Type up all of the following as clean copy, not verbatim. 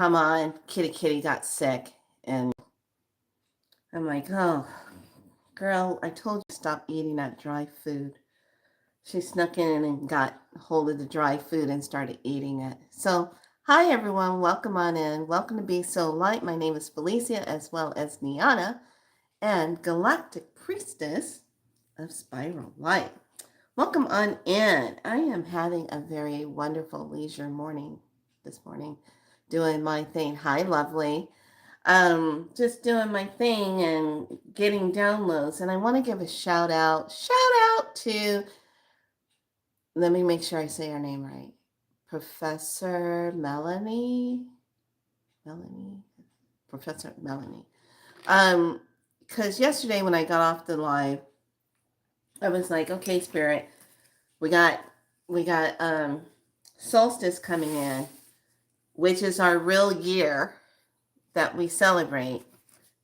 Come on, Kitty got sick. And I'm like, oh, girl, I told you to stop eating that dry food. She snuck in and got hold of the dry food and started eating it. So, hi everyone, welcome on in. Welcome to Be So Light. My name is Felicia as well as Niana and Galactic Priestess of Spiral Light. Welcome on in. I am having a very wonderful leisure morning this morning, doing my thing. Hi, lovely. Just doing my thing and getting downloads. And I want to give a shout out to, let me make sure I say her name right. Professor Melanie, Professor Melanie. Because yesterday when I got off the live, I was like, okay, Spirit, we got solstice coming in, which is our real year that we celebrate.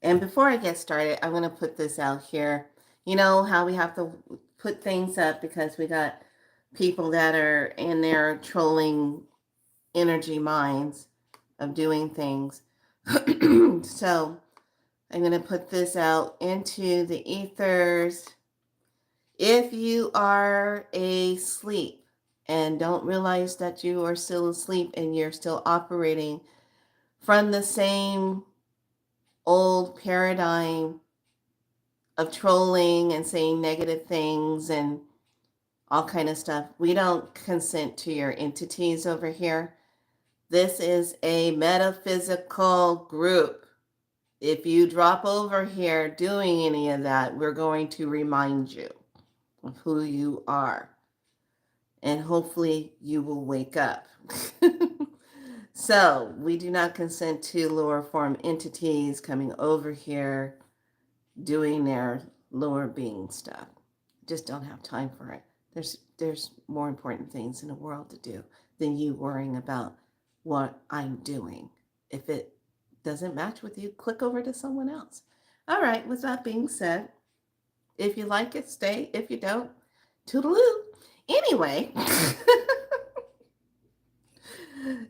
And before I get started, I'm going to put this out here. You know how we have to put things up because we got people that are in there trolling energy minds of doing things. So I'm going to put this out into the ethers. If you are asleep and don't realize that you are still asleep and you're still operating from the same old paradigm of trolling and saying negative things and all kind of stuff, we don't consent to your entities over here. This is a metaphysical group. If you drop over here doing any of that, we're going to remind you of who you are. And hopefully you will wake up. So we do not consent to lower form entities coming over here doing their lower being stuff. Just don't have time for it. There's more important things in the world to do than you worrying about what I'm doing. If it doesn't match with you, click over to someone else. All right, with that being said, if you like it, stay. If you don't, toodaloo. Anyway,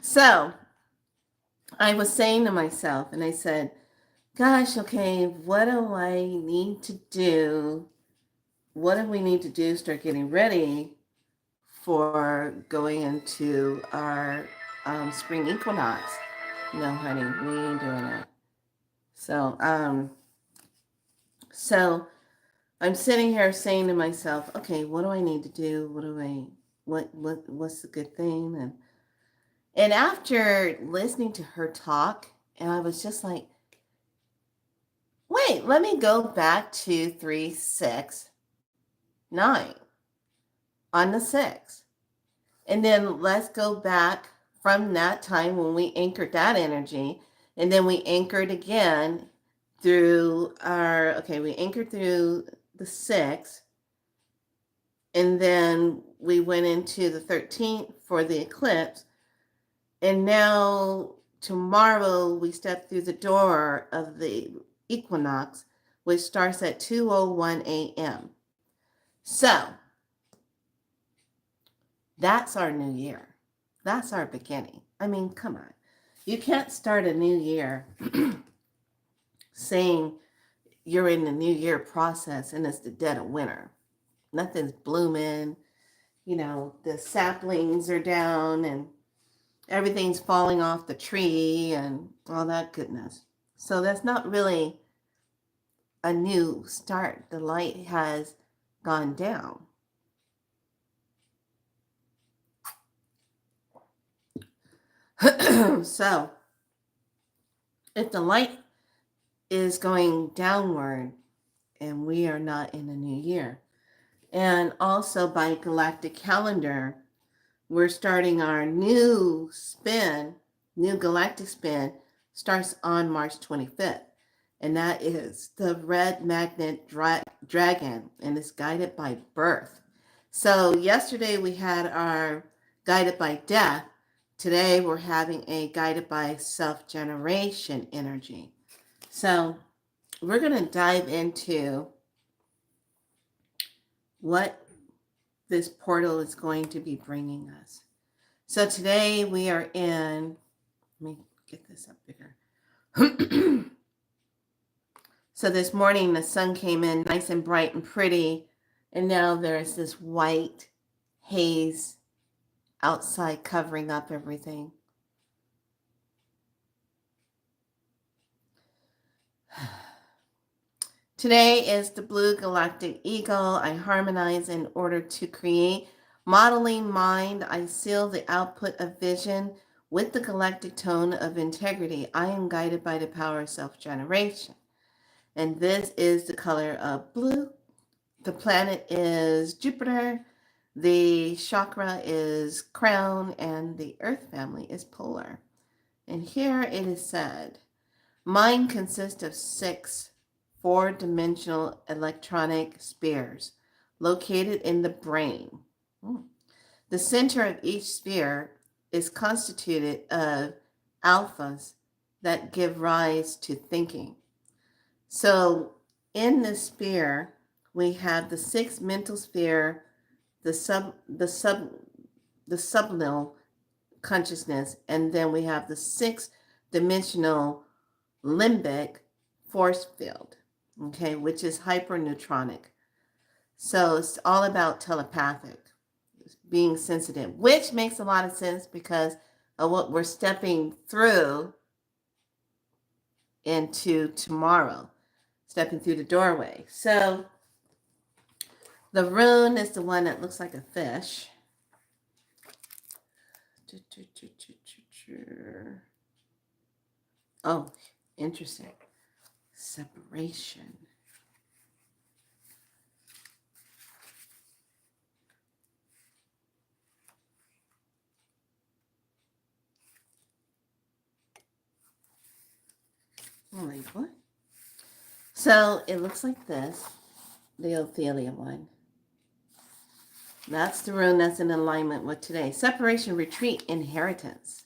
so I was saying to myself, and I said, gosh, okay, what do I need to do? What do we need to do? Start getting ready for going into our spring equinox. No, honey, we ain't doing that. So, so I'm sitting here saying to myself, okay, what do I need to do? What's the good thing? And after listening to her talk, and I was just like, wait, let me go back to 369 on the 6th. And then let's go back from that time when we anchored that energy. And then we anchored again we anchored through the 6th. And then we went into the 13th for the eclipse. And now tomorrow we step through the door of the equinox, which starts at 2:01 a.m. So that's our new year. That's our beginning. I mean, come on. You can't start a new year saying you're in the new year process and it's the dead of winter. Nothing's blooming. The saplings are down and everything's falling off the tree and all that goodness. So that's not really a new start. The light has gone down. So if the light is going downward and we are not in a new year, and also by galactic calendar, we're starting our new galactic spin starts on March 25th. And that is the red magnet dragon, and it's guided by birth. So yesterday we had our guided by death. Today we're having a guided by self-generation energy. So we're going to dive into what this portal is going to be bringing us. So today we are in, let me Get this up bigger. So this morning the sun came in nice and bright and pretty, and now there's this white haze outside covering up everything. Today is the Blue Galactic Eagle. I harmonize in order to create. Modeling mind, I seal the output of vision with the galactic tone of integrity. I am guided by the power of self-generation. And this is the color of blue. The planet is Jupiter. The chakra is crown, and the earth family is polar. And here it is said, mind consists of 6 four-dimensional electronic spheres located in the brain. The center of each sphere is constituted of alphas that give rise to thinking. So in this sphere, we have the 6th mental sphere, the subliminal consciousness, and then we have the 6th dimensional limbic force field, okay, which is hyperneutronic. So it's all about telepathic, being sensitive, which makes a lot of sense because of what we're stepping through into tomorrow, stepping through the doorway. So the rune is the one that looks like a fish. Oh, interesting. Separation. Like what? So it looks like this, the Ophelia one. That's the rune that's in alignment with today. Separation, retreat, inheritance.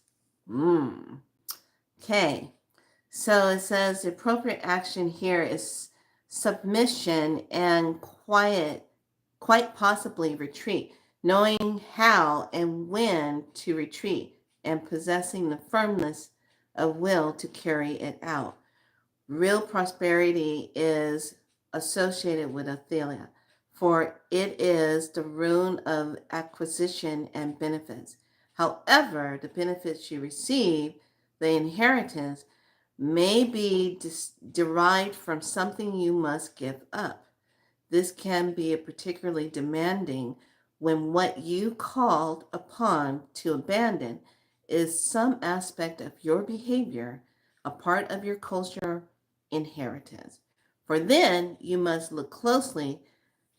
Okay. So it says the appropriate action here is submission and quite possibly retreat, knowing how and when to retreat and possessing the firmness of will to carry it out. Real prosperity is associated with Ophelia, for it is the rune of acquisition and benefits. However, the benefits you receive, the inheritance, may be derived from something you must give up. This can be particularly demanding when what you called upon to abandon is some aspect of your behavior, a part of your culture inheritance. For then you must look closely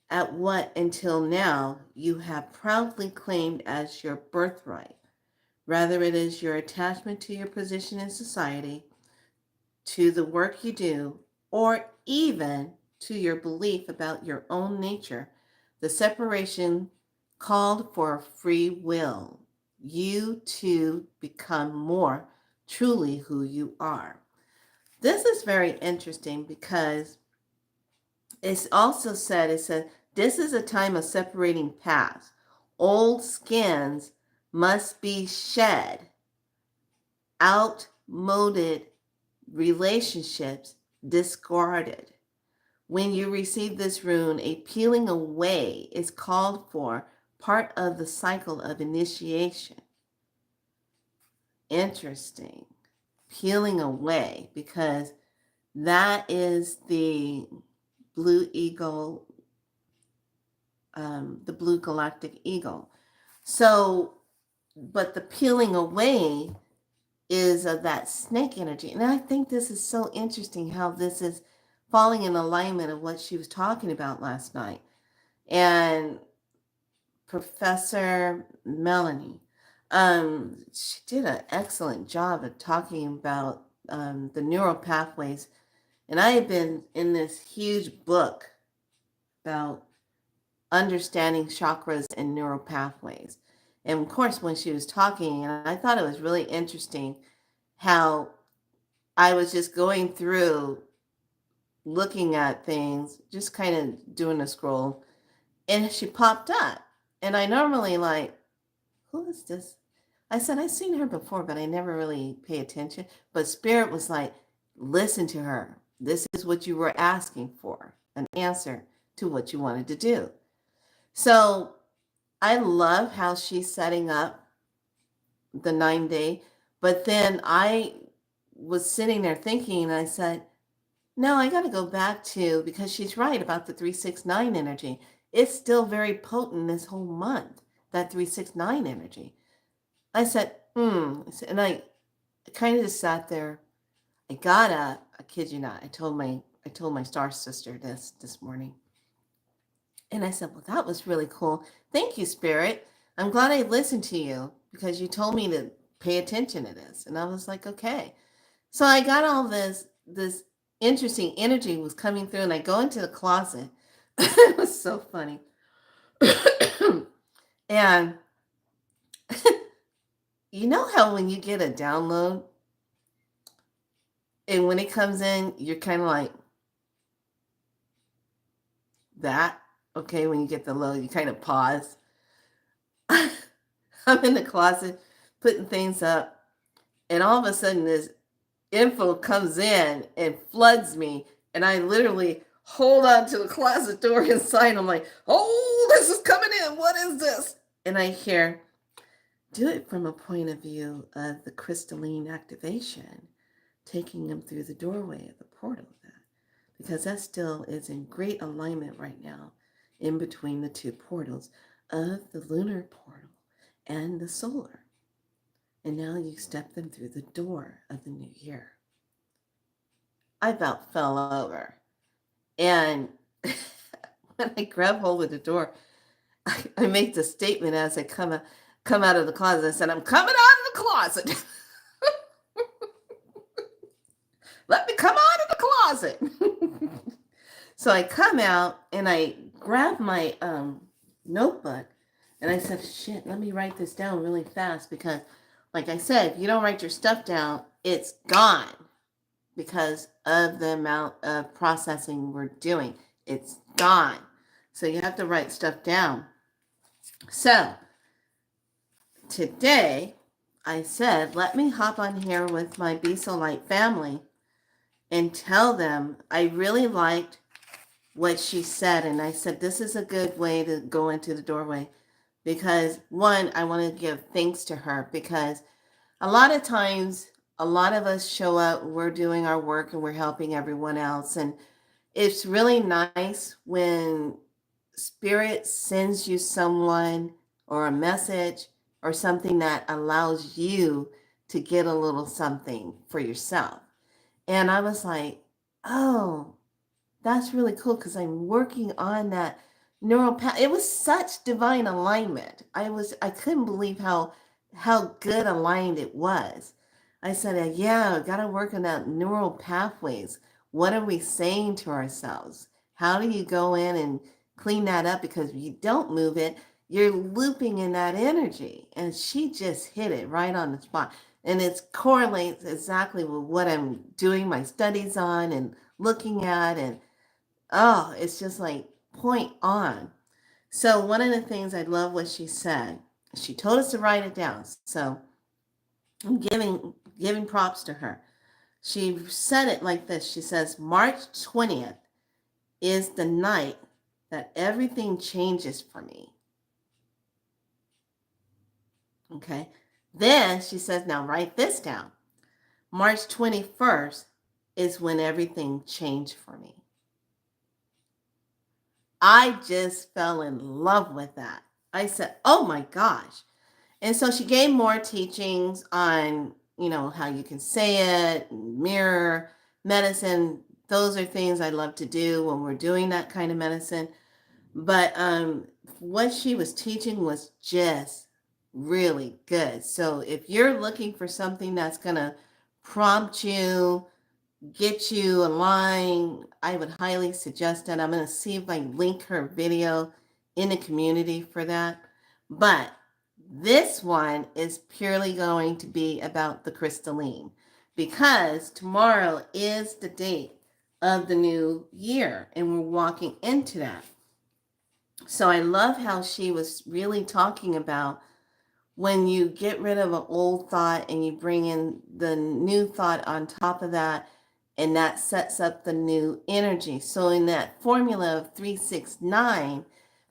at what until now you have proudly claimed as your birthright. Rather, it is your attachment to your position in society, to the work you do, or even to your belief about your own nature. The separation called for free will, you to become more truly who you are. This is very interesting because it's also said, this is a time of separating paths. Old skins must be shed, outmoded relationships discarded. When you receive this rune, a peeling away is called for, part of the cycle of initiation. Interesting. Peeling away, because that is the blue eagle, the blue galactic eagle. So, but the peeling away is of that snake energy. And I think this is so interesting how this is falling in alignment of what she was talking about last night. And Professor Melanie, she did an excellent job of talking about the neural pathways. And I have been in this huge book about understanding chakras and neural pathways. And of course, when she was talking, and I thought it was really interesting how I was just going through looking at things, just kind of doing a scroll, and she popped up. And I normally like, who is this? I said, I've seen her before, but I never really pay attention. But Spirit was like, listen to her. This is what you were asking for, an answer to what you wanted to do. So I love how she's setting up the 9 day. But then I was sitting there thinking, and I said, no, I got to go back to, because she's right about the 369 energy. It's still very potent this whole month, that 369 energy. I said, and I kind of just sat there. I got up. I kid you not. I told my star sister this morning, and I said, "Well, that was really cool. Thank you, Spirit. I'm glad I listened to you because you told me to pay attention to this." And I was like, "Okay." So I got all this interesting energy was coming through, and I go into the closet. It was so funny, and you know how when you get a download and when it comes in, you're kind of like that. Okay, when you get the load, you kind of pause. I'm in the closet putting things up, and all of a sudden, this info comes in and floods me, and I literally hold on to the closet door inside. I'm like, oh, this is coming in. What is this? And I hear, do it from a point of view of the crystalline activation, taking them through the doorway of the portal of that, because that still is in great alignment right now in between the two portals of the lunar portal and the solar. And now you step them through the door of the new year. I about fell over. And when I grab hold of the door, I make the statement as I come out of the closet. I said, I'm coming out of the closet. Let me come out of the closet. So I come out and I grab my notebook and I said, shit, let me write this down really fast because, like I said, if you don't write your stuff down, it's gone because of the amount of processing we're doing. It's gone. So you have to write stuff down. So today I said, let me hop on here with my Be So Light family and tell them I really liked what she said. And I said, this is a good way to go into the doorway because, one, I want to give thanks to her because a lot of times, a lot of us show up, we're doing our work and we're helping everyone else. And it's really nice when Spirit sends you someone or a message or something that allows you to get a little something for yourself. And I was like, oh, that's really cool because I'm working on that neural path. It was such divine alignment. I couldn't believe how good aligned it was. I said, yeah, I got to work on that neural pathways. What are we saying to ourselves? How do you go in and clean that up? Because if you don't move it, you're looping in that energy. And she just hit it right on the spot. And it correlates exactly with what I'm doing my studies on and looking at. And oh, it's just like point on. So one of the things I love what she said, she told us to write it down. So I'm giving props to her. She said it like this. She says, March 20th is the night that everything changes for me. Okay. Then she says, now write this down. March 21st is when everything changed for me. I just fell in love with that. I said, oh my gosh. And so she gave more teachings on, how you can say it, mirror, medicine. Those are things I love to do when we're doing that kind of medicine. But what she was teaching was just really good. So if you're looking for something that's going to prompt you, get you aligned, I would highly suggest that. I'm going to see if I link her video in the community for that. But this one is purely going to be about the crystalline because tomorrow is the date of the new year and we're walking into that. So I love how she was really talking about when you get rid of an old thought and you bring in the new thought on top of that, and that sets up the new energy. So, in that formula of 369,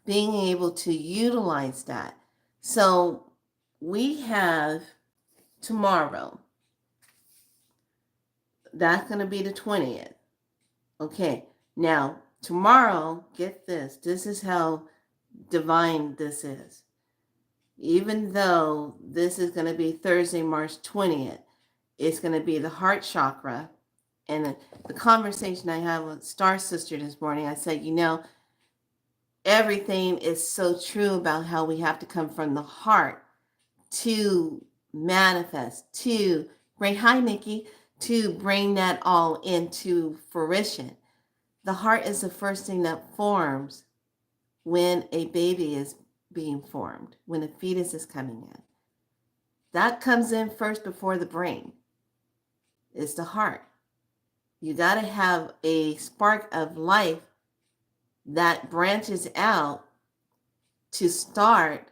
being able to utilize that. So, we have tomorrow, that's going to be the 20th. Okay, now tomorrow, get this. This is how divine this is. Even though this is going to be Thursday, March 20th, it's going to be the heart chakra. And the conversation I had with Star Sister this morning, I said, everything is so true about how we have to come from the heart to manifest, to bring, hi, Nikki, to bring that all into fruition. The heart is the first thing that forms when a baby is being formed, when a fetus is coming in. That comes in first before the brain. It's the heart. You got to have a spark of life that branches out to start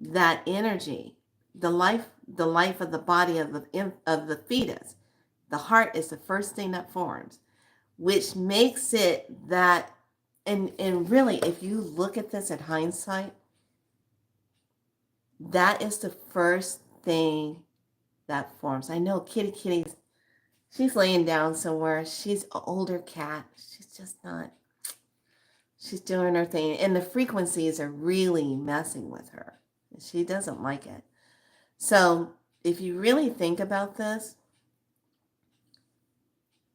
that energy, the life of the body of the fetus. The heart is the first thing that forms, which makes it that, and really, if you look at this at hindsight, that is the first thing that forms. I know Kitty's, she's laying down somewhere. She's an older cat. She's just not, she's doing her thing. And the frequencies are really messing with her. She doesn't like it. So if you really think about this,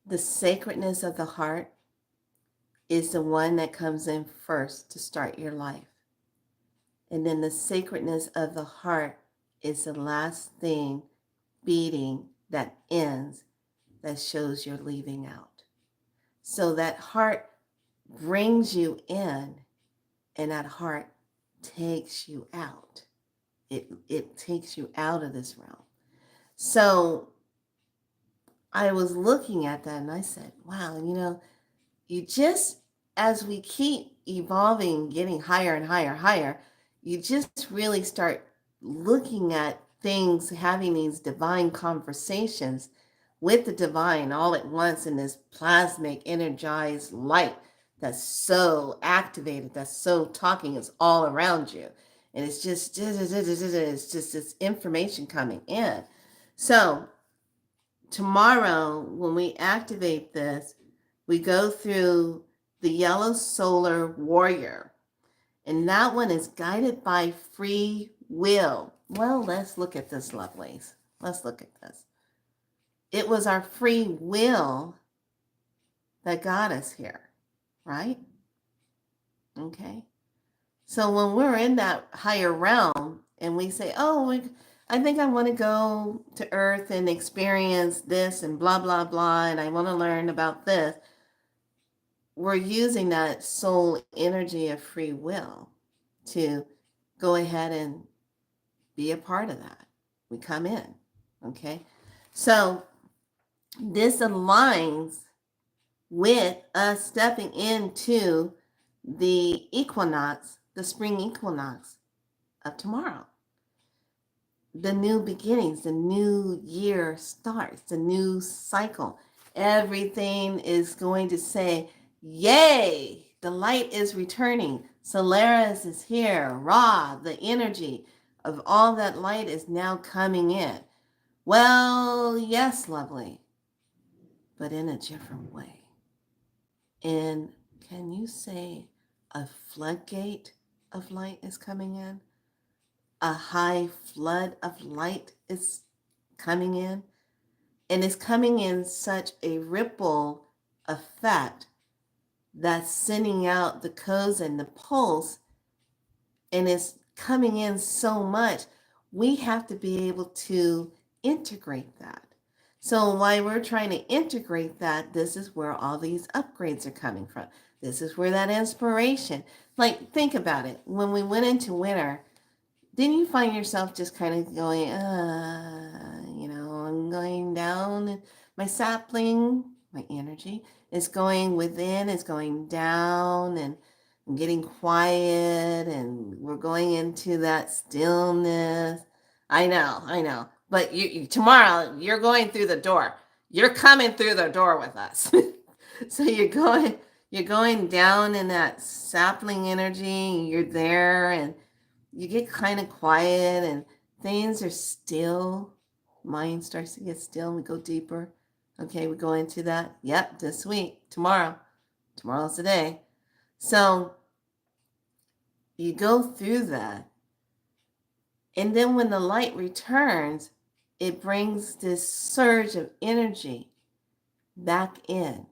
the sacredness of the heart is the one that comes in first to start your life. And then the sacredness of the heart is the last thing beating that ends, that shows you're leaving out. So that heart brings you in, and that heart takes you out. It takes you out of this realm. So I was looking at that and I said, wow, you just, as we keep evolving, getting higher and higher, you just really start looking at things, having these divine conversations with the divine all at once in this plasmic, energized light that's so activated, that's so talking, it's all around you. And it's just this information coming in. So tomorrow, when we activate this, we go through the yellow solar warrior. And that one is guided by free will. Well, let's look at this, lovelies. Let's look at this. It was our free will that got us here, right? Okay. So when we're in that higher realm and we say, oh, I think I want to go to Earth and experience this and blah, blah, blah, and I want to learn about this, we're using that soul energy of free will to go ahead and be a part of that. We come in, okay? So this aligns with us stepping into the equinox, the spring equinox of tomorrow. The new beginnings, the new year starts, the new cycle. Everything is going to say, yay, the light is returning. Solaris is here. Ra, the energy of all that light is now coming in. Well, yes, lovely, but in a different way. And can you say a floodgate of light is coming in? A high flood of light is coming in, and it's coming in such a ripple effect that's sending out the codes and the pulse, and it's coming in so much, we have to be able to integrate that. So while we're trying to integrate that, this is where all these upgrades are coming from. This is where that inspiration, like, think about it. When we went into winter, didn't you find yourself just kind of going, I'm going down, my sapling, my energy is going within, is going down, and getting quiet, and we're going into that stillness. I know. But tomorrow you're going through the door. You're coming through the door with us. So you're going down in that sapling energy. You're there, and you get kind of quiet, and things are still. Mind starts to get still, and we go deeper. Okay, we go into that. Yep, this week, tomorrow's the day. So you go through that, and then when the light returns, it brings this surge of energy back in.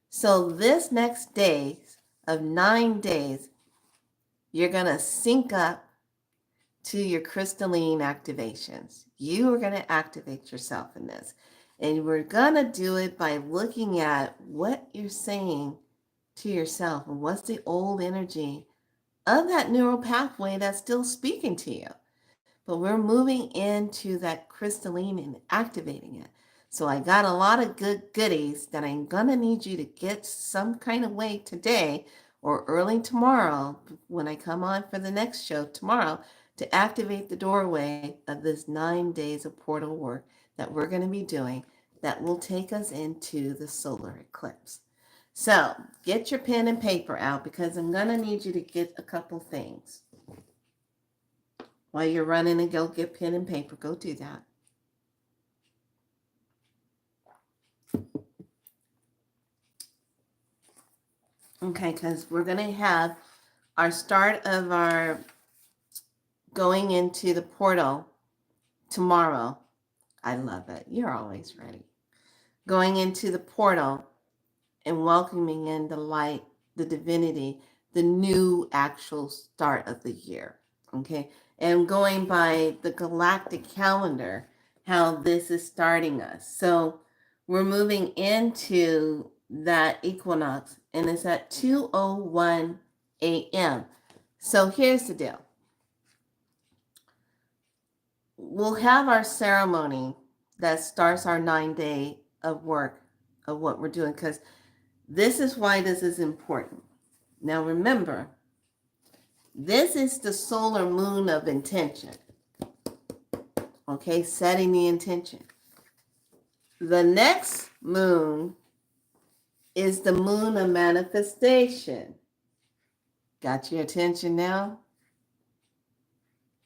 So this next days of 9 days, you're going to sync up to your crystalline activations. You are going to activate yourself in this. And we're going to do it by looking at what you're saying to yourself and what's the old energy of that neural pathway that's still speaking to you. But we're moving into that crystalline and activating it. So I got a lot of good goodies that I'm going to need you to get some kind of way today or early tomorrow when I come on for the next show tomorrow to activate the doorway of this 9 days of portal work that we're going to be doing that will take us into the solar eclipse. So get your pen and paper out because I'm going to need you to get a couple things. While you're running and go get pen and paper, go do that. Okay, because we're going to have our start of our going into the portal tomorrow. I love it. You're always ready. Going into the portal and welcoming in the light, the divinity, the new actual start of the year. Okay, and going by the galactic calendar, how this is starting us. So we're moving into that equinox, and it's at 2:01 a.m. So here's the deal. We'll have our ceremony that starts our 9-day of work of what we're doing, because this is why this is important. Now remember, this is the solar moon of intention. Okay, setting the intention. The next moon is the moon of manifestation. Got your attention now?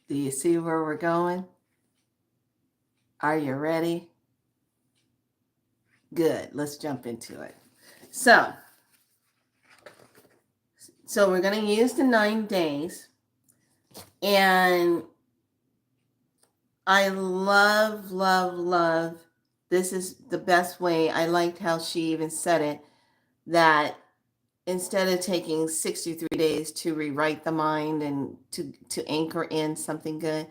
Do you see where we're going? Are you ready? Good. Let's jump into it. So we're going to use the 9 days. And I love, this is the best way. I liked how she even said it, that instead of taking 63 days to rewrite the mind and to anchor in something good,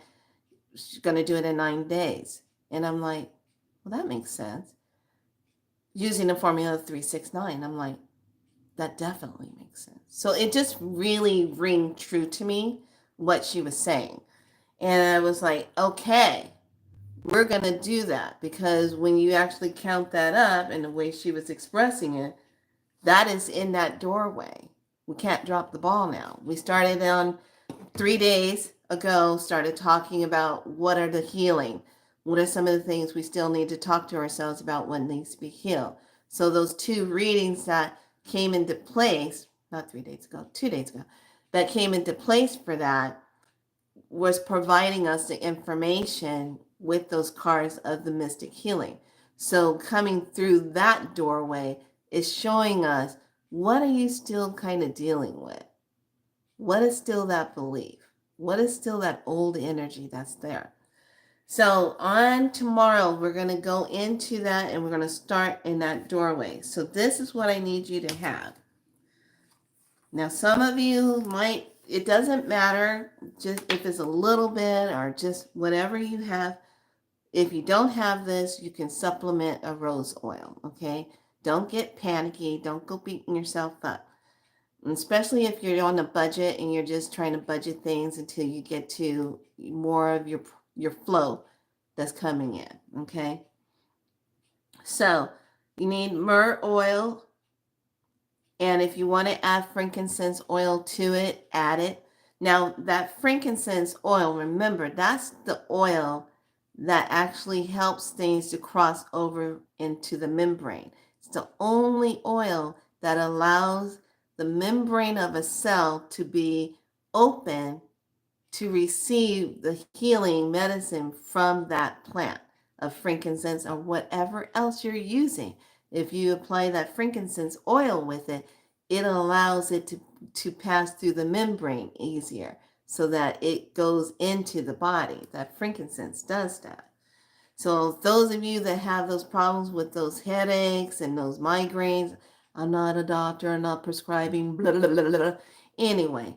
she's going to do it in 9 days. And I'm like, well, that makes sense. Using the formula 369, I'm like, that definitely makes sense. So it just really rang true to me what she was saying. And I was like, okay, we're going to do that, because when you actually count that up and the way she was expressing it, that is in that doorway. We can't drop the ball now. We started on 3 days ago, started talking about what are the healing. What are some of the things we still need to talk to ourselves about what needs to be healed? So those 2 readings that came into place, not 3 days ago, 2 days ago, that came into place for that was providing us the information with those cards of the mystic healing. So coming through that doorway is showing us, what are you still kind of dealing with? What is still that belief? What is still that old energy that's there? So on tomorrow, we're going to go into that and we're going to start in that doorway. So this is what I need you to have. Now, some of you might, it doesn't matter just if it's a little bit or just whatever you have. If you don't have this, you can supplement a rose oil, okay? Don't get panicky. Don't go beating yourself up. And especially if you're on a budget and you're just trying to budget things until you get to more of your flow that's coming in, okay? So you need myrrh oil And if you want to add frankincense oil to it, add it. Now, that frankincense oil, remember, that's the oil that actually helps things to cross over into the membrane. It's the only oil that allows the membrane of a cell to be open to receive the healing medicine from that plant of frankincense or whatever else you're using. If you apply that frankincense oil with it, it allows it to pass through the membrane easier so that it goes into the body. That frankincense does that. So those of you that have those problems with those headaches and those migraines, I'm not a doctor, I'm not prescribing, blah, blah, blah, blah. Anyway,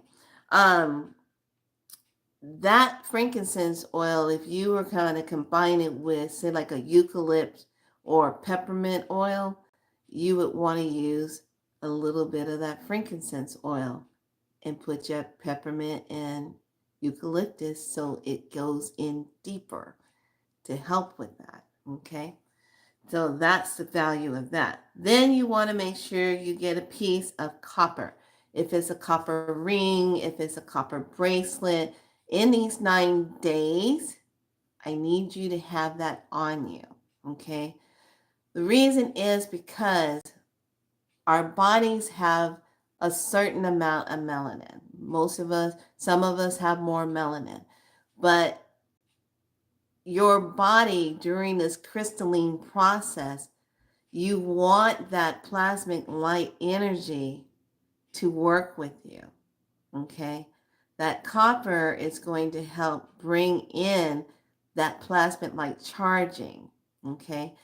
that frankincense oil, if you were kind of combine it with, say, like a eucalypt or peppermint oil, you would want to use a little bit of that frankincense oil and put your peppermint and eucalyptus so it goes in deeper to help with that. Okay, so that's the value of that. Then you want to make sure you get a piece of copper. If it's a copper ring, if it's a copper bracelet, in these 9 days, I need you to have that on you, okay? The reason is because our bodies have a certain amount of melanin. Most of us, some of us have more melanin, but your body during this crystalline process, you want that plasmic light energy to work with you, okay? That copper is going to help bring in that plasmic light charging, okay?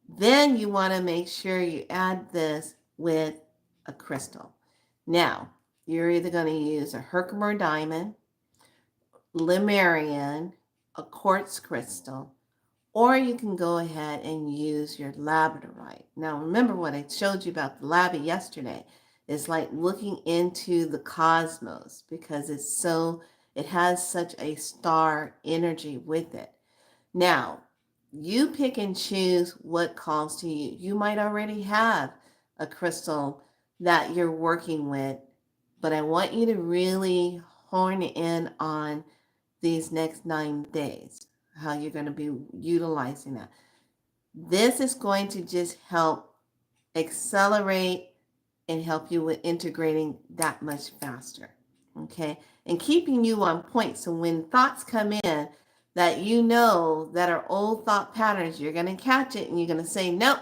Then you want to make sure you add this with a crystal. Now, you're either going to use a Herkimer diamond, Lemurian, a quartz crystal, or you can go ahead and use your labradorite. Now, remember what I showed you about the labby yesterday. It's like looking into the cosmos because it has such a star energy with it. Now, you pick and choose what calls to you. You might already have a crystal that you're working with, but I want you to really hone in on these next 9 days, how you're going to be utilizing that. This is going to just help accelerate and help you with integrating that much faster, okay? And keeping you on point. So when thoughts come in that you know that are old thought patterns, you're going to catch it and you're going to say, nope,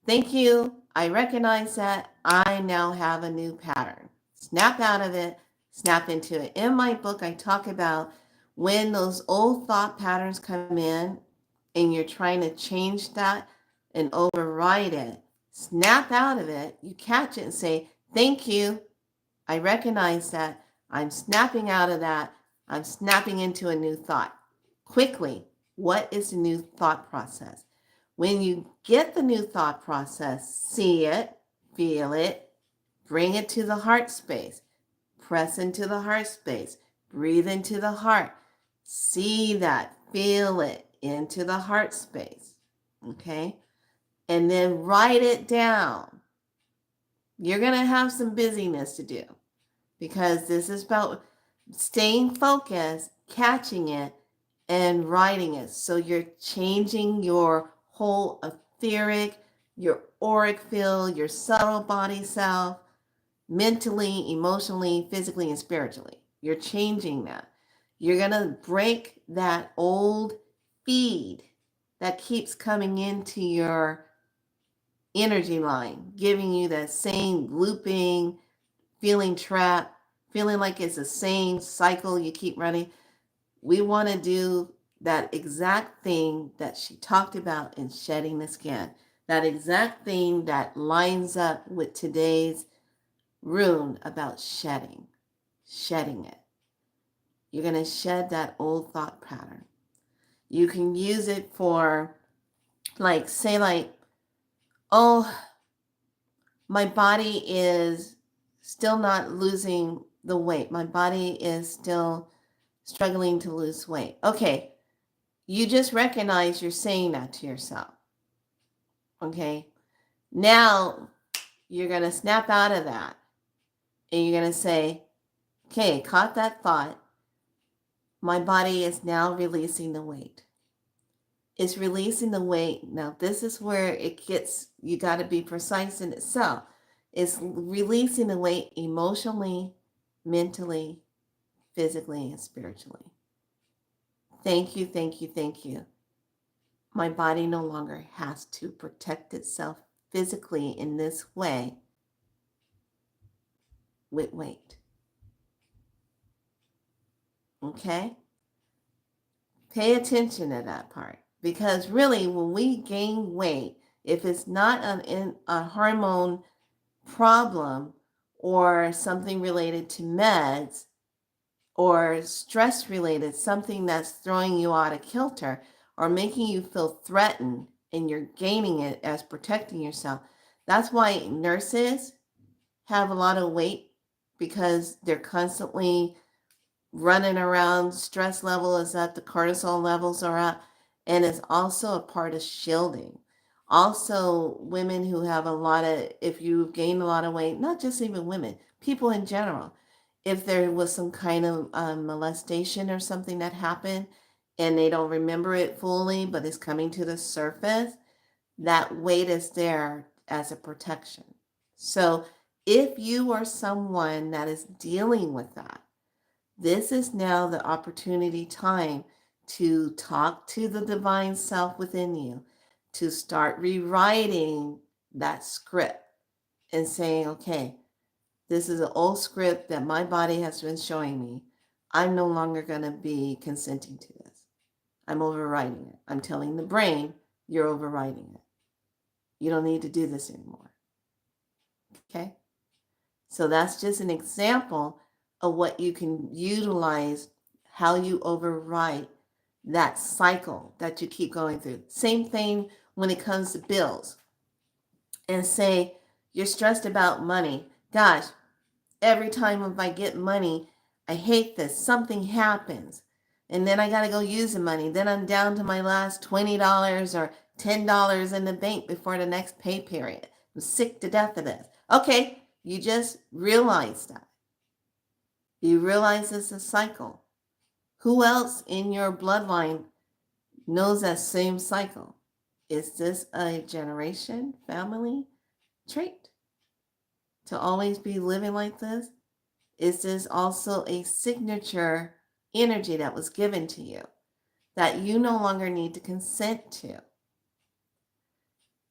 thank you. I recognize that. I now have a new pattern. Snap out of it, snap into it. In my book, I talk about when those old thought patterns come in and you're trying to change that and override it, snap out of it, you catch it and say, thank you. I recognize that. I'm snapping out of that. I'm snapping into a new thought. Quickly, what is the new thought process? When you get the new thought process, see it, feel it, bring it to the heart space, press into the heart space, breathe into the heart, see that, feel it into the heart space, okay? And then write it down. You're going to have some busyness to do because this is about staying focused, catching it, and writing it. So you're changing your whole etheric, your auric field, your subtle body self, mentally, emotionally, physically, and spiritually. You're changing that. You're going to break that old feed that keeps coming into your energy line, giving you that same looping, feeling trapped, feeling like it's the same cycle you keep running. We want to do that exact thing that she talked about in shedding the skin, that exact thing that lines up with today's rune about shedding it. You're going to shed that old thought pattern. You can use it for, like, say, like, oh, my body is still not losing the weight. My body is still struggling to lose weight. Okay, you just recognize you're saying that to yourself. Okay, now you're going to snap out of that and you're going to say, okay, caught that thought. My body is now releasing the weight. It's releasing the weight. Now, this is where it gets, you got to be precise in itself. It's releasing the weight emotionally, mentally, physically, and spiritually. Thank you, thank you, thank you. My body no longer has to protect itself physically in this way with weight. Okay? Pay attention to that part. Because really, when we gain weight, if it's not a hormone problem or something related to meds or stress related, something that's throwing you out of kilter or making you feel threatened and you're gaining it as protecting yourself, that's why nurses have a lot of weight, because they're constantly running around. Stress level is up, the cortisol levels are up, and it's also a part of shielding. Also, women who have a lot of, if you've gained a lot of weight, not just even women, people in general, if there was some kind of molestation or something that happened and they don't remember it fully, but it's coming to the surface, that weight is there as a protection. So if you are someone that is dealing with that, this is now the opportunity time to talk to the divine self within you, to start rewriting that script and saying, okay, this is an old script that my body has been showing me. I'm no longer going to be consenting to this. I'm overriding it. I'm telling the brain, you're overriding it. You don't need to do this anymore. Okay? So that's just an example of what you can utilize, how you override that cycle that you keep going through. Same thing when it comes to bills. And say you're stressed about money. Gosh, every time if I get money, I hate this. Something happens. And then I got to go use the money. Then I'm down to my last $20 or $10 in the bank before the next pay period. I'm sick to death of this. Okay, you just realize that. You realize it's a cycle. Who else in your bloodline knows that same cycle? Is this a generation, family trait to always be living like this? Is this also a signature energy that was given to you that you no longer need to consent to?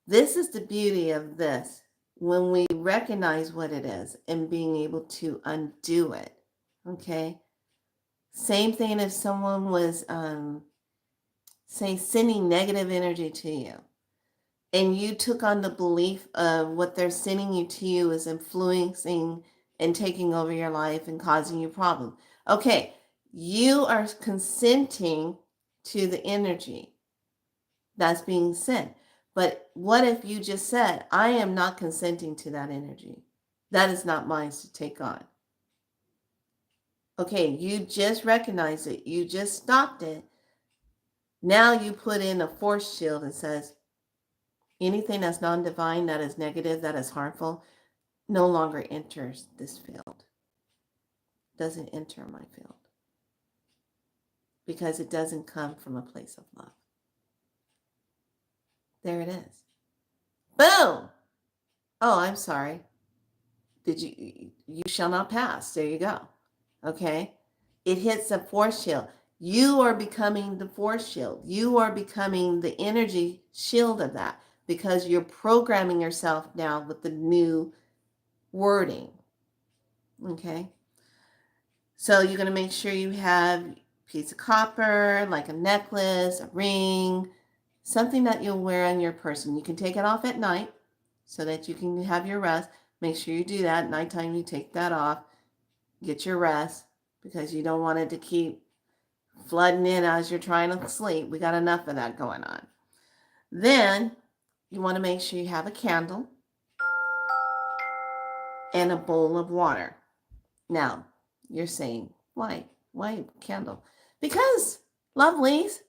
This is the beauty of this, when we recognize what it is and being able to undo it. Okay? Same thing if someone was, say, sending negative energy to you, and you took on the belief of what they're sending you to you is influencing and taking over your life and causing you problems. Okay, you are consenting to the energy that's being sent. But what if you just said, I am not consenting to that energy. That is not mine to take on. Okay, you just recognized it. You just stopped it. Now you put in a force shield that says, anything that's non-divine, that is negative, that is harmful, no longer enters this field. Doesn't enter my field. Because it doesn't come from a place of love. There it is. Boom! Oh, I'm sorry. You shall not pass. There you go. Okay? It hits a force shield. You are becoming the force shield. You are becoming the energy shield of that, because you're programming yourself now with the new wording. Okay? So you're going to make sure you have a piece of copper, like a necklace, a ring, something that you'll wear on your person. You can take it off at night so that you can have your rest. Make sure you do that. Nighttime, you take that off. Get your rest, because you don't want it to keep flooding in as you're trying to sleep. We got enough of that going on. Then you want to make sure you have a candle and a bowl of water. Now, you're saying, why? Why candle? Because, lovelies,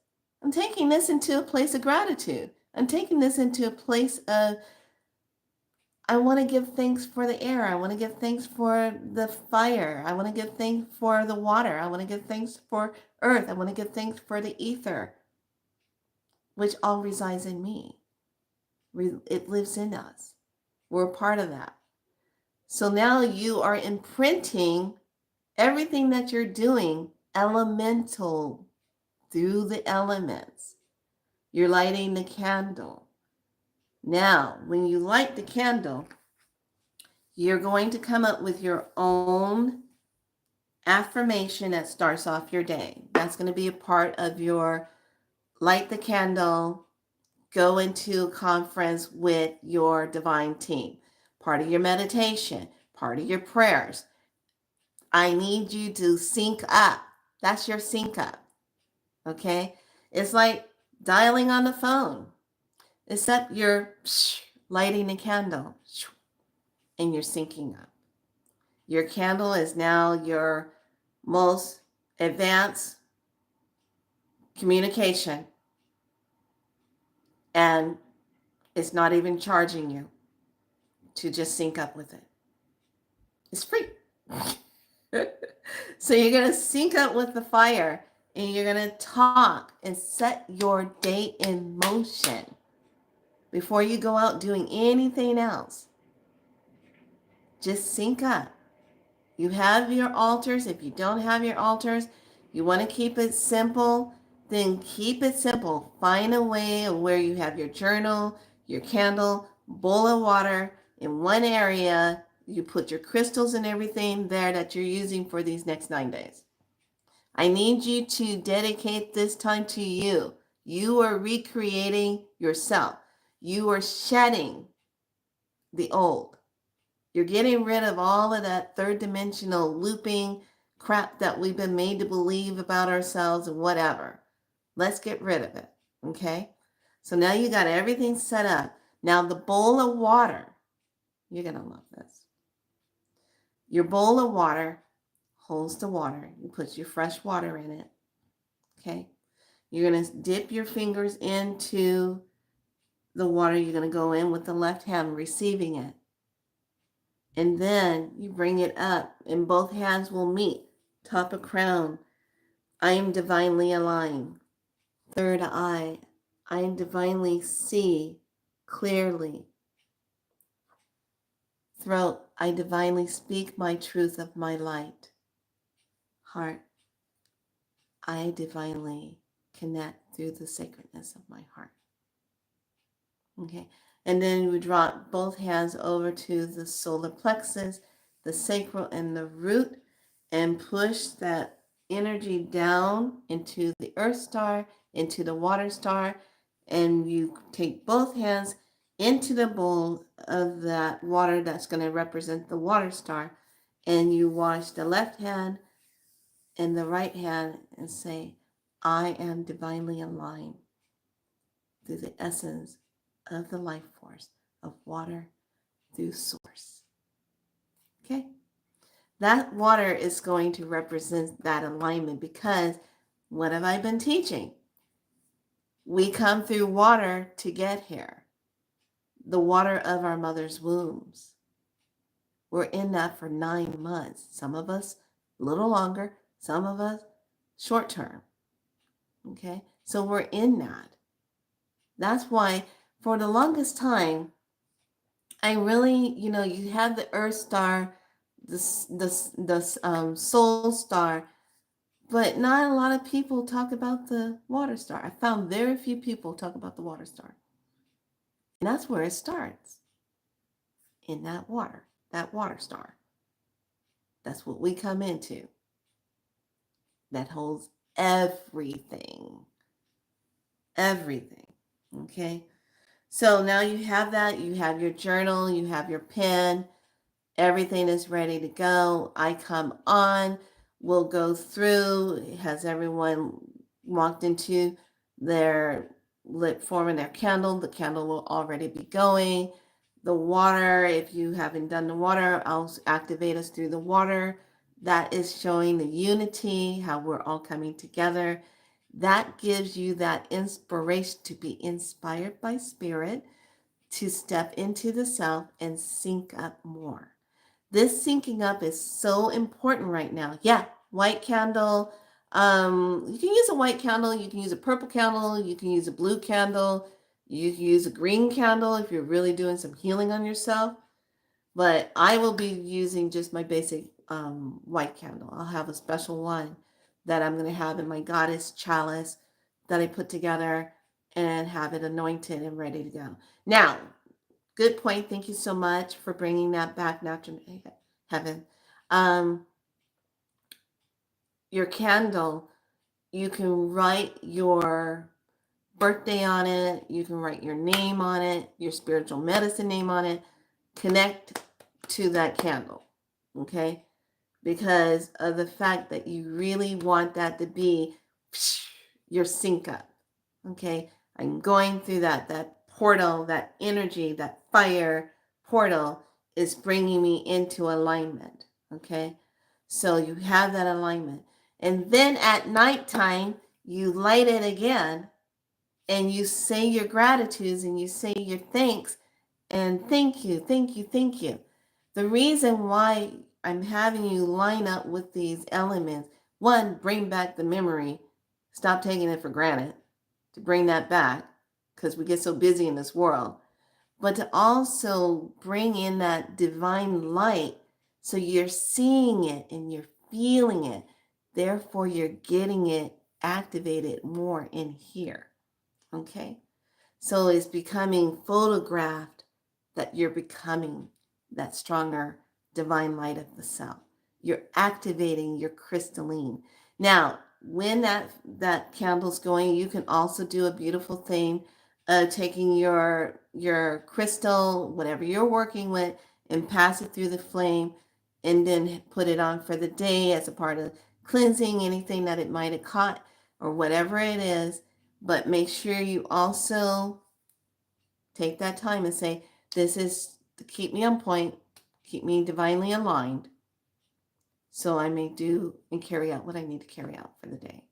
I'm taking this into a place of gratitude. I'm taking this into a place of, I want to give thanks for the air. I want to give thanks for the fire. I want to give thanks for the water. I want to give thanks for earth. I want to give thanks for the ether, which all resides in me. It lives in us. We're a part of that. So now you are imprinting everything that you're doing elemental through the elements. You're lighting the candle. Now, when you light the candle, you're going to come up with your own affirmation that starts off your day. That's going to be a part of your light the candle, go into a conference with your divine team, part of your meditation, part of your prayers. I need you to sync up. That's your sync up. Okay? It's like dialing on the phone, except you're lighting a candle and you're syncing up. Your candle is now your most advanced communication, and it's not even charging you to just sync up with it. It's free. So you're going to sync up with the fire and you're going to talk and set your day in motion before you go out doing anything else. Just sync up. You have your altars. If you don't have your altars, you want to keep it simple, then keep it simple. Find a way of where you have your journal, your candle, bowl of water in one area. You put your crystals and everything there that you're using for these next 9 days. I need you to dedicate this time to you. You are recreating yourself. You are shedding the old. You're getting rid of all of that third dimensional looping crap that we've been made to believe about ourselves and whatever. Let's get rid of it, okay? So now you got everything set up. Now the bowl of water, you're going to love this. Your bowl of water holds the water. You put your fresh water in it, okay? You're going to dip your fingers into the water. You're going to go in with the left hand, receiving it. And then you bring it up and both hands will meet. Top of crown. I am divinely aligned. Third eye. I am divinely see clearly. Throat. I divinely speak my truth of my light. Heart. I divinely connect through the sacredness of my heart. Okay. And then you would drop both hands over to the solar plexus, the sacral, and the root, and push that energy down into the earth star, into the water star, and you take both hands into the bowl of that water that's going to represent the water star, and you wash the left hand and the right hand and say, I am divinely aligned through the essence of the life force of water through source. Okay? That water is going to represent that alignment because what have I been teaching? We come through water to get here. The water of our mother's wombs. We're in that for 9 months. Some of us a little longer, some of us short term. Okay? So we're in that. That's why for the longest time, I really, you have the Earth Star, the Soul Star, but not a lot of people talk about the Water Star. I found very few people talk about the Water Star. And that's where it starts, in that water star. That's what we come into. That holds everything. Everything. Okay? So now you have that. You have your journal. You have your pen. Everything is ready to go. I come on. We'll go through. Has everyone walked into their lit forming their candle? The candle will already be going. The water, if you haven't done the water, I'll activate us through the water. That is showing the unity, how we're all coming together. That gives you that inspiration to be inspired by spirit to step into the self and sync up more. This syncing up is so important right now. Yeah, white candle. You can use a white candle, you can use a purple candle, you can use a blue candle, you can use a green candle if you're really doing some healing on yourself. But I will be using just my basic white candle. I'll have a special one that I'm going to have in my goddess chalice that I put together and have it anointed and ready to go. Now, good point. Thank you so much for bringing that back now to heaven. Um, your candle, you can write your birthday on it. You can write your name on it, your spiritual medicine name on it. Connect to that candle, okay? Because of the fact that you really want that to be your sync up, okay? I'm going through that portal, that energy, that fire portal is bringing me into alignment, okay? So you have that alignment. And then at nighttime, you light it again and you say your gratitudes and you say your thanks and thank you, thank you, thank you. The reason why I'm having you line up with these elements, one, bring back the memory, stop taking it for granted, to bring that back because we get so busy in this world, but to also bring in that divine light so you're seeing it and you're feeling it. Therefore, you're getting it activated more in here. Okay? So it's becoming photographed that you're becoming that stronger divine light of the self. You're activating your crystalline. Now, when that candle's going, you can also do a beautiful thing of taking your crystal, whatever you're working with, and pass it through the flame and then put it on for the day as a part of cleansing anything that it might have caught or whatever it is. But make sure you also take that time and say, this is to keep me on point, keep me divinely aligned, so I may do and carry out what I need to carry out for the day.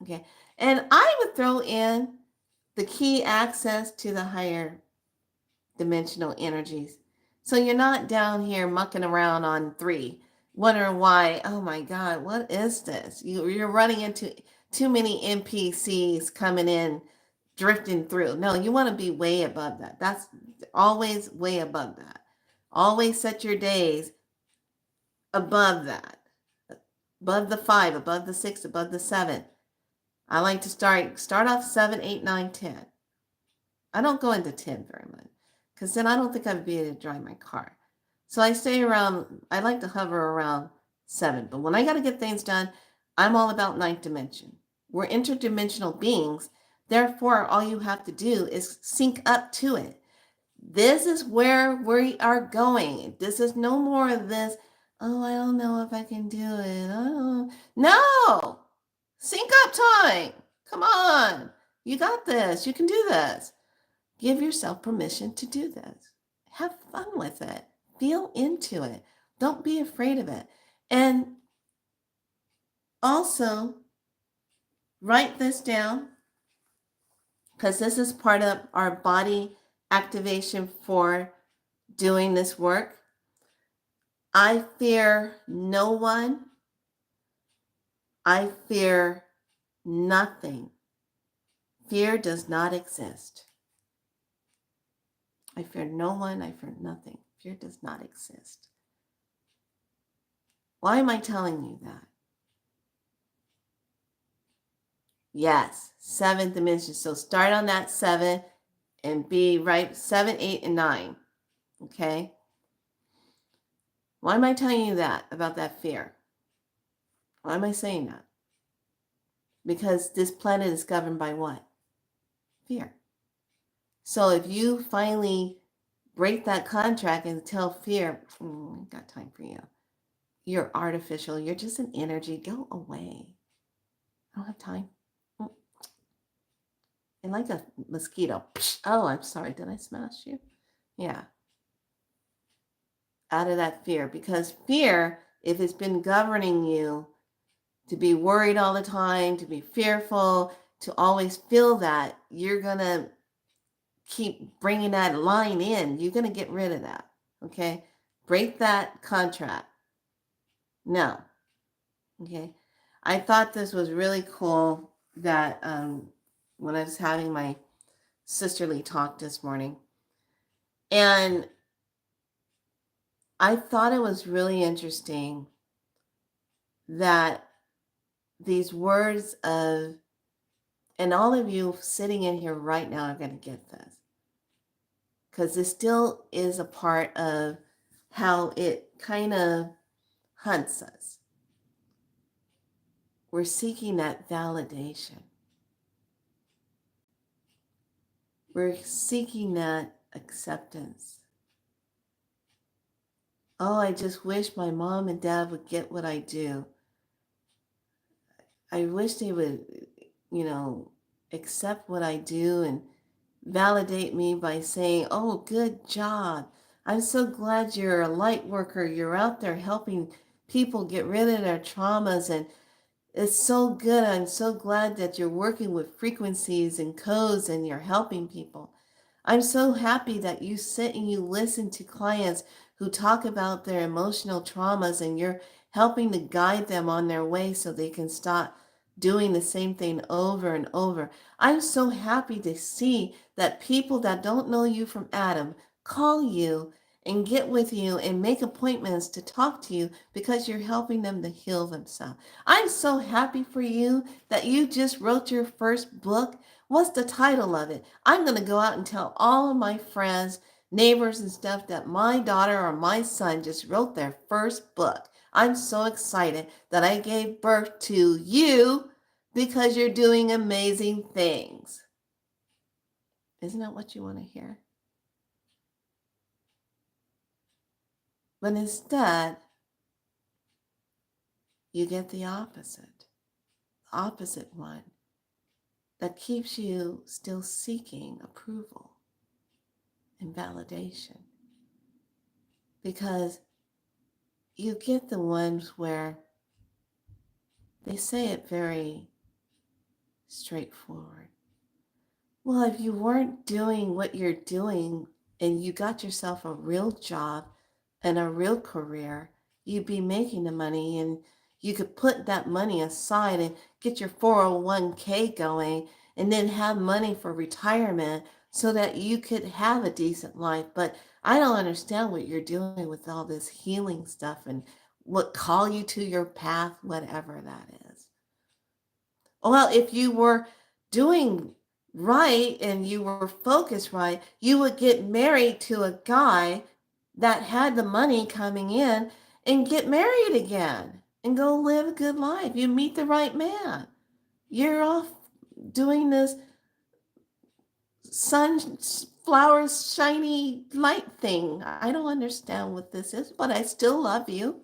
Okay. And I would throw in the key access to the higher dimensional energies. So you're not down here mucking around on 3, wondering why, oh my God, what is this? You're running into too many NPCs coming in, drifting through. No, you want to be way above that. That's always way above that. Always set your days above that, above the 5, above the 6, above the 7. I like to start off 7, 8, 9, 10. I don't go into 10 very much because then I don't think I'd be able to drive my car. So I stay around, I like to hover around 7. But when I got to get things done, I'm all about 9th dimension. We're interdimensional beings. Therefore, all you have to do is sync up to it. This is where we are going. This is no more of this, oh, I don't know if I can do it. Oh, no! Sync up time. Come on. You got this. You can do this. Give yourself permission to do this. Have fun with it. Feel into it. Don't be afraid of it. And also, write this down because this is part of our body activation for doing this work. I fear no one. I fear nothing. Fear does not exist. I fear no one. I fear nothing. Fear does not exist. Why am I telling you that? Yes, 7th dimension. So start on that 7 and be right 7, 8, and 9. Okay? Why am I telling you that about that fear? Why am I saying that? Because this planet is governed by what? Fear. So if you finally break that contract and tell fear, I got time for you. You're artificial. You're just an energy. Go away. I don't have time. And like a mosquito. Oh, I'm sorry. Did I smash you? Yeah. Out of that fear. Because fear, if it's been governing you to be worried all the time, to be fearful, to always feel that, you're going to keep bringing that line in. You're going to get rid of that. Okay. Break that contract. No. Okay. I thought this was really cool that when I was having my sisterly talk this morning, and I thought it was really interesting that these words of, and all of you sitting in here right now are going to get this, because this still is a part of how it kind of hunts us. We're seeking that validation. We're seeking that acceptance. Oh, I just wish my mom and dad would get what I do. I wish they would, accept what I do and validate me by saying, oh, good job. I'm so glad you're a light worker. You're out there helping people get rid of their traumas, and it's so good. I'm so glad that you're working with frequencies and codes and you're helping people. I'm so happy that you sit and you listen to clients who talk about their emotional traumas, and you're helping to guide them on their way so they can stop doing the same thing over and over. I'm so happy to see that people that don't know you from Adam call you and get with you and make appointments to talk to you because you're helping them to heal themselves. I'm so happy for you that you just wrote your first book. What's the title of it? I'm going to go out and tell all of my friends, neighbors, and stuff that my daughter or my son just wrote their first book. I'm so excited that I gave birth to you because you're doing amazing things. Isn't that what you want to hear? But instead, you get the opposite one that keeps you still seeking approval and validation. Because you get the ones where they say it very straightforward. Well, if you weren't doing what you're doing and you got yourself a real job and a real career, you'd be making the money, and you could put that money aside and get your 401k going and then have money for retirement so that you could have a decent life. But I don't understand what you're doing with all this healing stuff and what call you to your path, whatever that is. Well, if you were doing right and you were focused right, you would get married to a guy that had the money coming in and get married again and go live a good life. You meet the right man. You're off doing this sunflowers, shiny light thing. I don't understand what this is, but I still love you.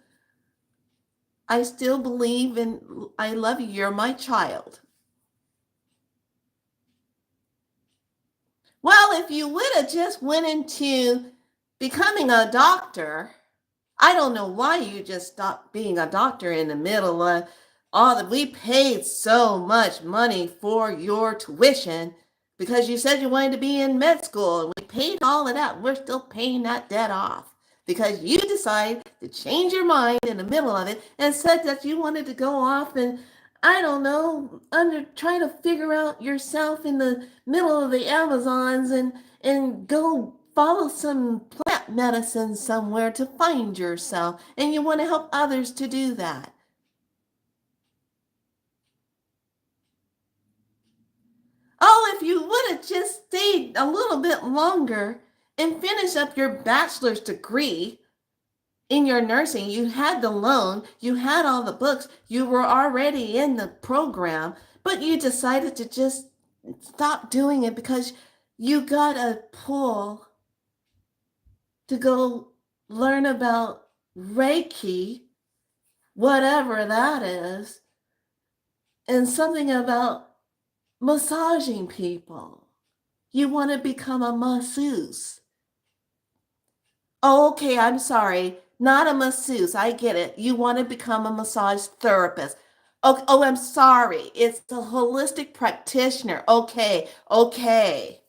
I still believe in, I love you. You're my child. Well, if you would have just went into becoming a doctor, I don't know why you just stopped being a doctor in the middle of all that. We paid so much money for your tuition because you said you wanted to be in med school, and we paid all of that. We're still paying that debt off because you decided to change your mind in the middle of it and said that you wanted to go off and, I don't know, trying to figure out yourself in the middle of the Amazons and go follow some plant medicine somewhere to find yourself, and you want to help others to do that. Oh, if you would have just stayed a little bit longer and finished up your bachelor's degree in your nursing, you had the loan, you had all the books, you were already in the program, but you decided to just stop doing it because you got a pull to go learn about Reiki, whatever that is, and something about massaging people. You want to become a masseuse. Oh, okay, I'm sorry. Not a masseuse. I get it. You want to become a massage therapist. Oh, I'm sorry. It's a holistic practitioner. Okay, okay.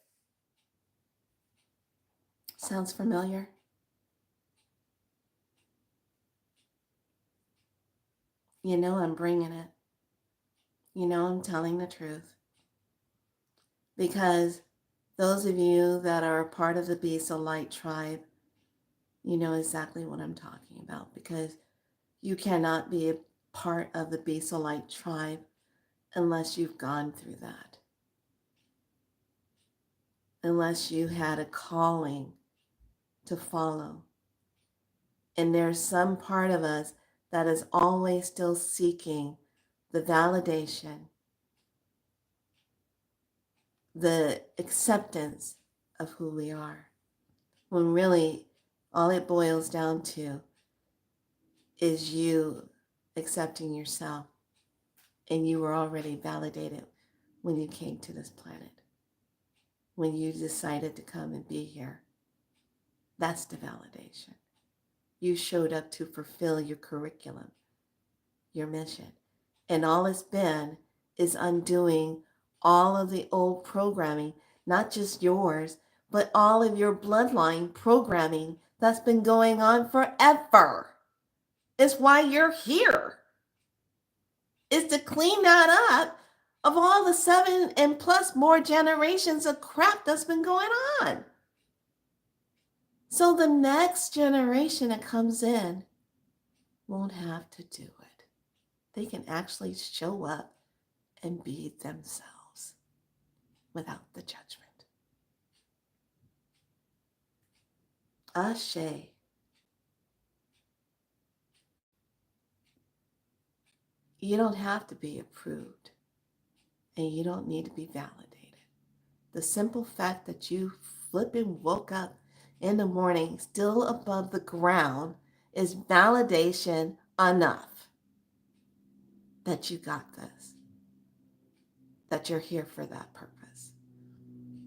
Sounds familiar? You know I'm bringing it. You know I'm telling the truth. Because those of you that are a part of the Beast of Light tribe, you know exactly what I'm talking about. Because you cannot be a part of the Beast of Light tribe unless you've gone through that. Unless you had a calling to follow. And there's some part of us that is always still seeking the validation, the acceptance of who we are. When really all it boils down to is you accepting yourself. And you were already validated when you came to this planet. When you decided to come and be here. That's the validation. You showed up to fulfill your curriculum, your mission. And all it's been is undoing all of the old programming, not just yours, but all of your bloodline programming that's been going on forever. It's why you're here. Is to clean that up of all the 7 and plus more generations of crap that's been going on. So the next generation that comes in won't have to do it. They can actually show up and be themselves without the judgment. Ashe. You don't have to be approved, and you don't need to be validated. The simple fact that you flipping woke up in the morning still above the ground is validation enough that you got this, that you're here for that purpose.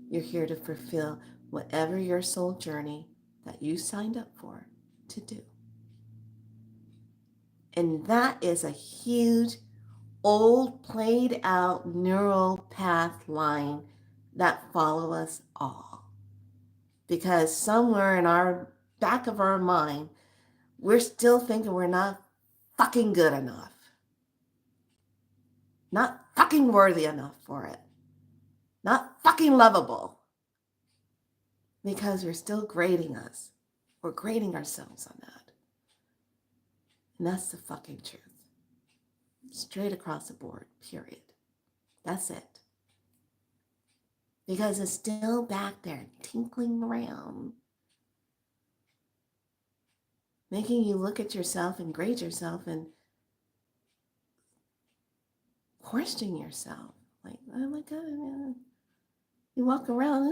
You're here to fulfill whatever your soul journey that you signed up for to do. And that is a huge, old, played out neural path line that follow us all. Because somewhere in our back of our mind, we're still thinking we're not fucking good enough. Not fucking worthy enough for it. Not fucking lovable. Because we're still grading us. We're grading ourselves on that. And that's the fucking truth. Straight across the board, period. That's it. Because it's still back there, tinkling around. Making you look at yourself and grade yourself and question yourself. Like, oh my God, man. You walk around,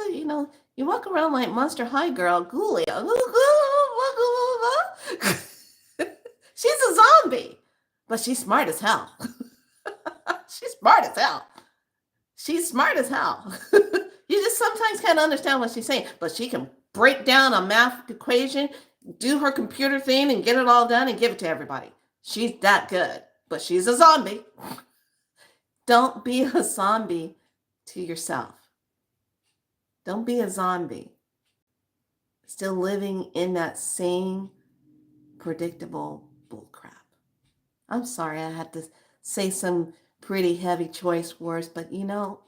you know, you walk around like Monster High girl, Ghoulie. She's a zombie, but she's smart as hell. She's smart as hell. She's smart as hell. You just sometimes can't understand what she's saying, but she can break down a math equation, do her computer thing, and get it all done and give it to everybody. She's that good, but she's a zombie. Don't be a zombie to yourself. Don't be a zombie. Still living in that same predictable bullcrap. I'm sorry I had to say some pretty heavy choice words, but you know,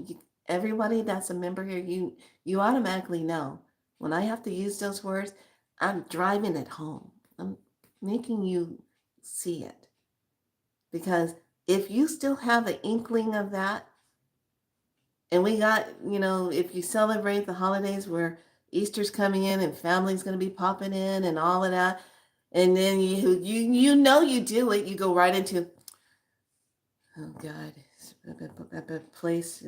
everybody that's a member here, you automatically know when I have to use those words, I'm driving it home. I'm making you see it. Because if you still have the inkling of that, and we got, you know, if you celebrate the holidays where Easter's coming in and family's going to be popping in and all of that, and then you know you do it, you go right into, oh God, a place.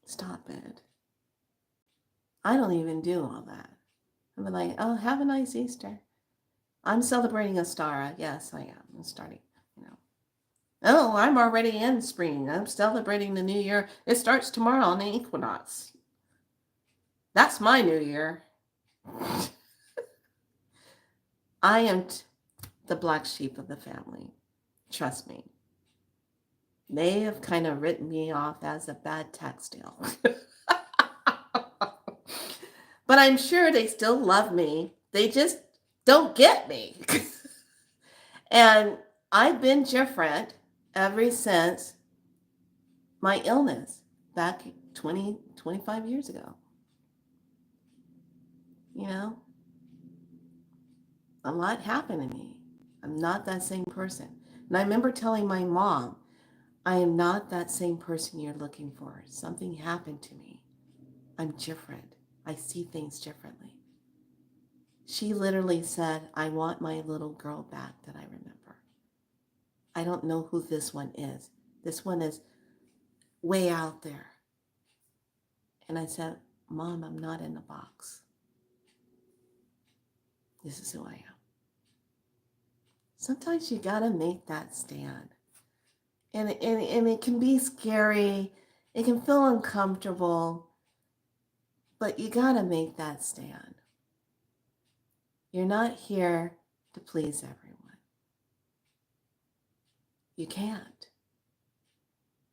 Stop it. I don't even do all that. I'm like, oh, have a nice Easter. I'm celebrating Ostara. Yes, I am. I'm starting, you know. Oh, I'm already in spring. I'm celebrating the new year. It starts tomorrow on the equinox. That's my new year. I am the black sheep of the family. Trust me. They have kind of written me off as a bad textile. But I'm sure they still love me. They just don't get me. And I've been different ever since my illness back 20, 25 years ago. You know, a lot happened to me. I'm not that same person. And I remember telling my mom, I am not that same person you're looking for. Something happened to me. I'm different. I see things differently. She literally said, I want my little girl back that I remember. I don't know who this one is. This one is way out there. And I said, Mom, I'm not in a box. This is who I am. Sometimes you got to make that stand. And it can be scary. It can feel uncomfortable. But you got to make that stand. You're not here to please everyone. You can't.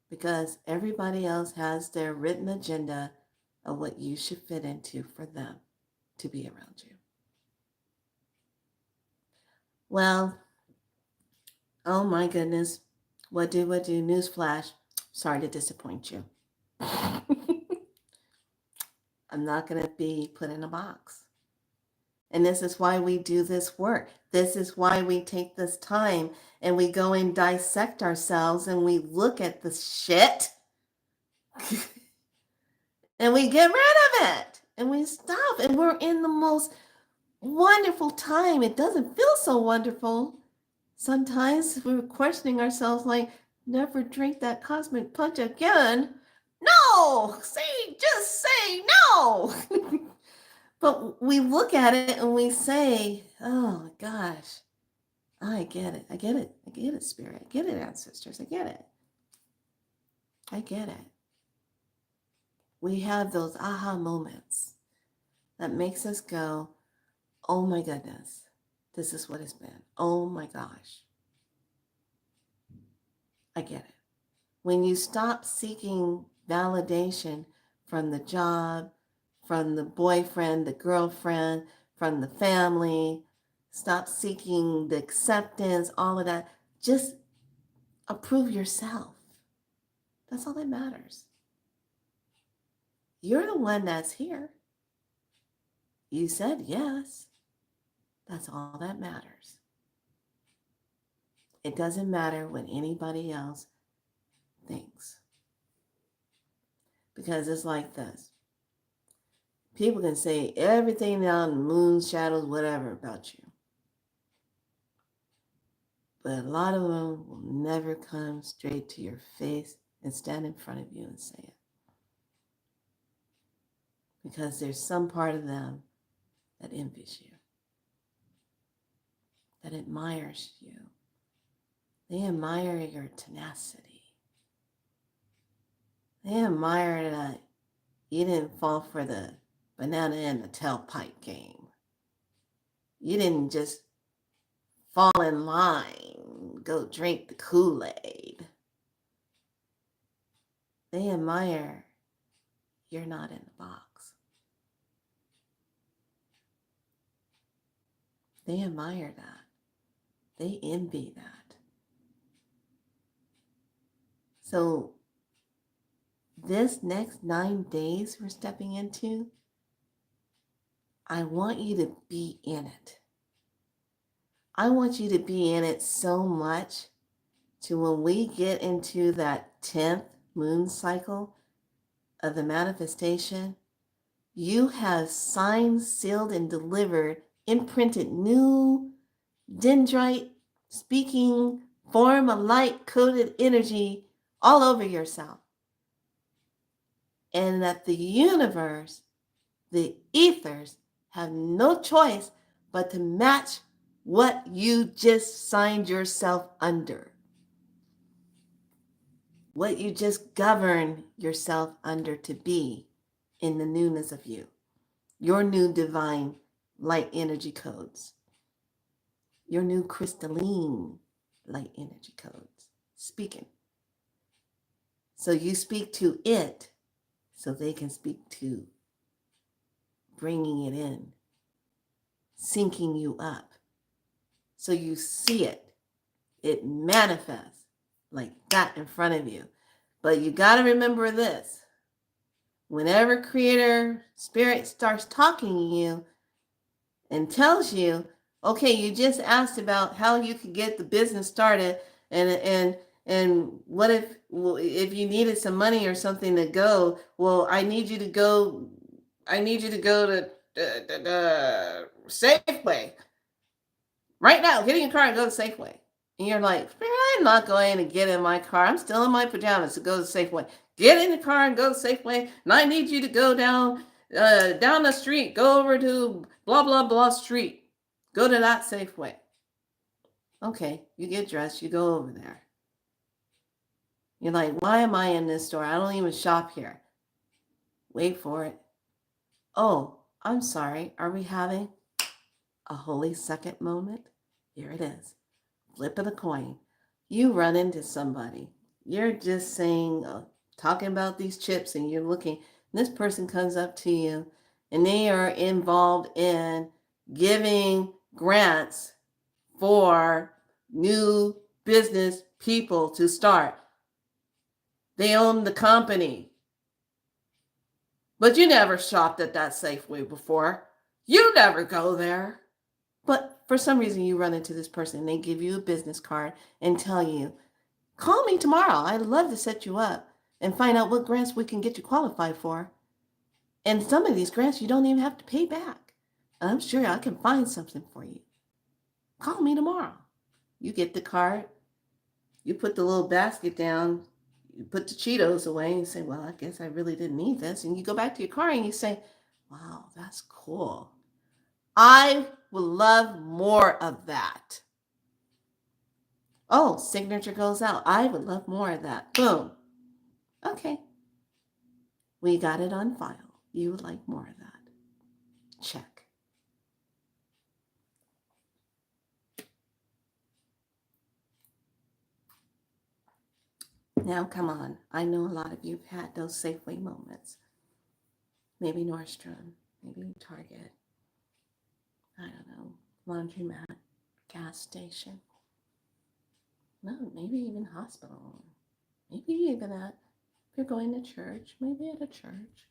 Because everybody else has their written agenda of what you should fit into for them to be around you. Well, oh my goodness. What do? Newsflash. Sorry to disappoint you. I'm not going to be put in a box. And this is why we do this work. This is why we take this time and we go and dissect ourselves and we look at the shit and we get rid of it and we stop and we're in the most wonderful time. It doesn't feel so wonderful. Sometimes we're questioning ourselves like, never drink that cosmic punch again. No, just say no. But we look at it and we say, oh gosh, I get it. I get it. I get it, Spirit. I get it, ancestors. I get it. I get it. We have those aha moments that makes us go, oh my goodness, this is what it's been. Oh my gosh. I get it. When you stop seeking validation from the job, from the boyfriend, the girlfriend, from the family, stop seeking the acceptance, all of that. Just approve yourself. That's all that matters. You're the one that's here. You said yes. That's all that matters. It doesn't matter what anybody else thinks. Because it's like this. People can say everything down, moon, shadows, whatever about you. But a lot of them will never come straight to your face and stand in front of you and say it. Because there's some part of them that envies you, that admires you. They admire your tenacity. They admire that you didn't fall for the banana and the tailpipe game. You didn't just fall in line, go drink the Kool-Aid. They admire you're not in the box. They admire that. They envy that. So this next 9 days we're stepping into, I want you to be in it. I want you to be in it so much to when we get into that 10th moon cycle of the manifestation, you have signed, sealed, and delivered, imprinted new dendrite speaking form of light coded energy all over yourself. And that the universe, the ethers, have no choice but to match what you just signed yourself under. What you just governed yourself under to be in the newness of you. Your new divine light energy codes. Your new crystalline light energy codes. Speaking. So you speak to it so they can speak to bringing it in, syncing you up. So you see it. It manifests like that in front of you. But you got to remember this. Whenever creator spirit starts talking to you and tells you, okay, you just asked about how you could get the business started, and what if you needed some money or something to go? Well, I need you to go to Safeway right now. Get in your car and go to Safeway. And you're like, I'm not going to get in my car. I'm still in my pajamas to go to Safeway. Get in the car and go to Safeway. And I need you to go down the street. Go over to blah, blah, blah street. Go to that Safeway. Okay, you get dressed. You go over there. You're like, why am I in this store? I don't even shop here. Wait for it. Oh, I'm sorry. Are we having a holy second moment? Here it is. Flip of the coin. You run into somebody. You're just saying, talking about these chips, and you're looking. This person comes up to you, and they are involved in giving grants for new business people to start. They own the company. But you never shopped at that Safeway before. You never go there. But for some reason, you run into this person and they give you a business card and tell you, call me tomorrow. I'd love to set you up and find out what grants we can get you qualified for. And some of these grants you don't even have to pay back. And I'm sure I can find something for you. Call me tomorrow. You get the card. You put the little basket down. You put the Cheetos away and you say, well, I guess I really didn't need this. And you go back to your car and you say, wow, that's cool. I would love more of that. Oh, signature goes out. I would love more of that. Boom. Okay. We got it on file. You would like more of that. Check. Now, come on. I know a lot of you have had those Safeway moments. Maybe Nordstrom, maybe Target. I don't know. Laundromat, gas station. No, maybe even hospital. Maybe even if you're going to church, maybe at a church.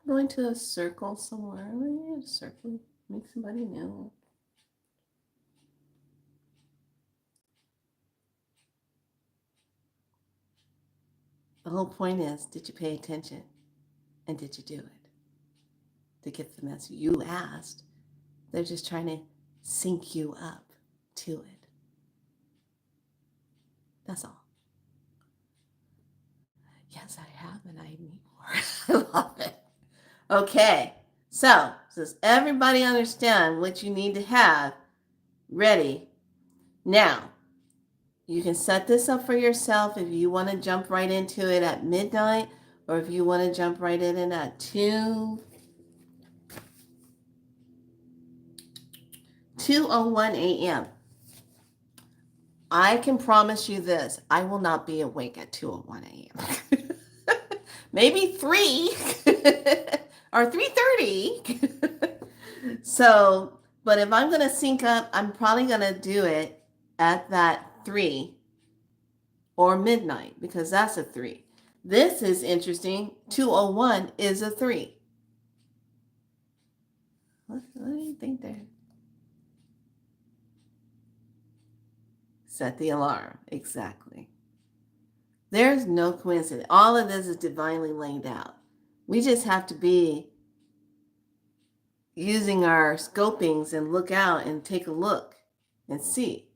Going to a circle somewhere, maybe at a circle, meet somebody new. The whole point is, did you pay attention? And did you do it? To get the message you asked, they're just trying to sync you up to it. That's all. Yes, I have, and I need more. I love it. Okay, so does everybody understand what you need to have ready? Now, you can set this up for yourself if you want to jump right into it at midnight, or if you want to jump right in at 2:01 a.m. I can promise you this. I will not be awake at 2:01 a.m. Maybe 3 or 3:30. So, but if I'm going to sync up, I'm probably going to do it at that 3 or midnight, because that's a 3. This is interesting. 2:01 is a 3. What do you think there? Set the alarm. Exactly. There's no coincidence. All of this is divinely laid out. We just have to be using our scopings and look out and take a look and see.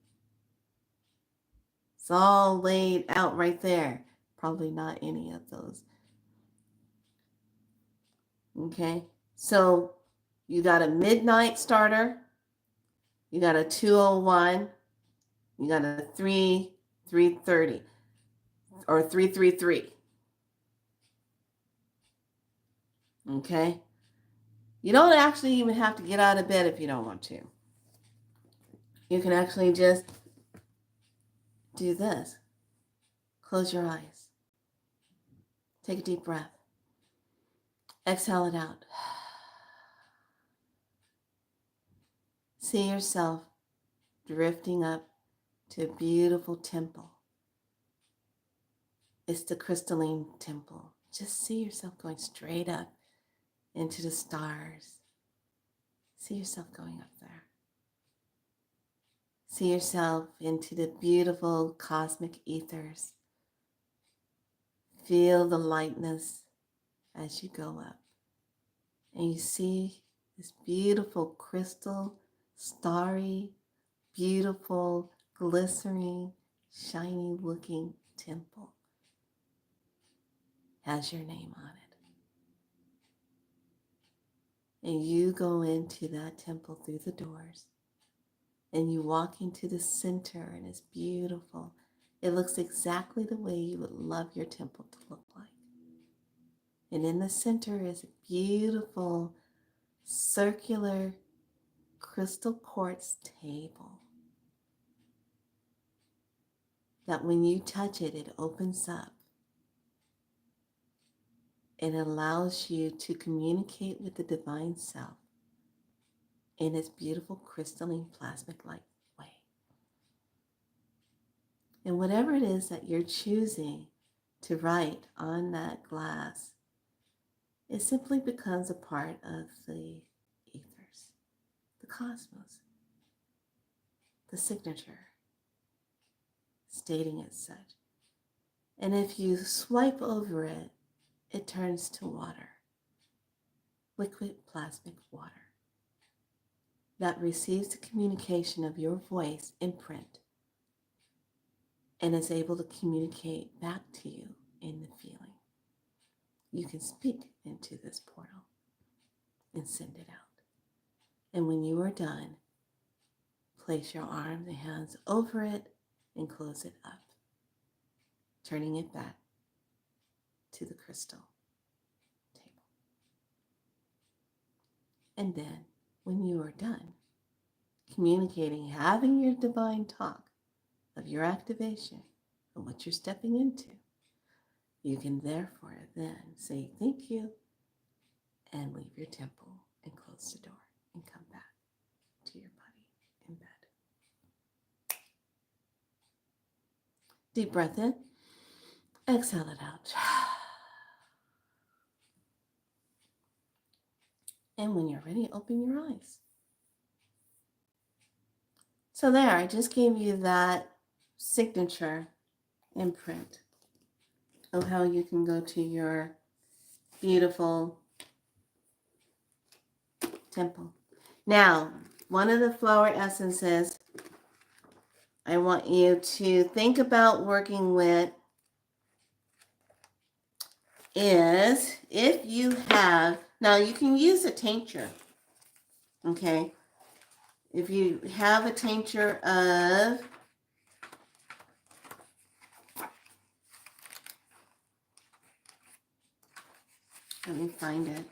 It's all laid out right there. Probably not any of those. Okay, so you got a midnight starter, you got a 2:01, you got a 3:30, or 3:33. Okay, you don't actually even have to get out of bed if you don't want to. You can actually just do this. Close your eyes. Take a deep breath. Exhale it out. see yourself drifting up to a beautiful temple. It's the crystalline temple. Just see yourself going straight up into the stars. See yourself going up there. See yourself into the beautiful cosmic ethers. Feel the lightness as you go up. And you see this beautiful crystal, starry, beautiful, glistening, shiny looking temple. Has your name on it. And you go into that temple through the doors. And you walk into the center, and it's beautiful. It looks exactly the way you would love your temple to look like. And in the center is a beautiful circular crystal quartz table that when you touch it, it opens up and allows you to communicate with the divine self in its beautiful crystalline plasmic light way. And whatever it is that you're choosing to write on that glass, it simply becomes a part of the ethers, the cosmos, the signature, stating as such. And if you swipe over it, it turns to water, liquid plasmic water, that receives the communication of your voice imprint and is able to communicate back to you in the feeling. You can speak into this portal and send it out. And when you are done, place your arms and hands over it and close it up, turning it back to the crystal table. And then, when you are done communicating, having your divine talk of your activation and what you're stepping into, you can therefore then say thank you and leave your temple and close the door and come back to your body in bed. Deep breath in, exhale it out. And when you're ready, open your eyes. So there, I just gave you that signature imprint of how you can go to your beautiful temple. Now, one of the flower essences I want you to think about working with is if you have, now you can use a tincture, okay? If you have a tincture of let me find it.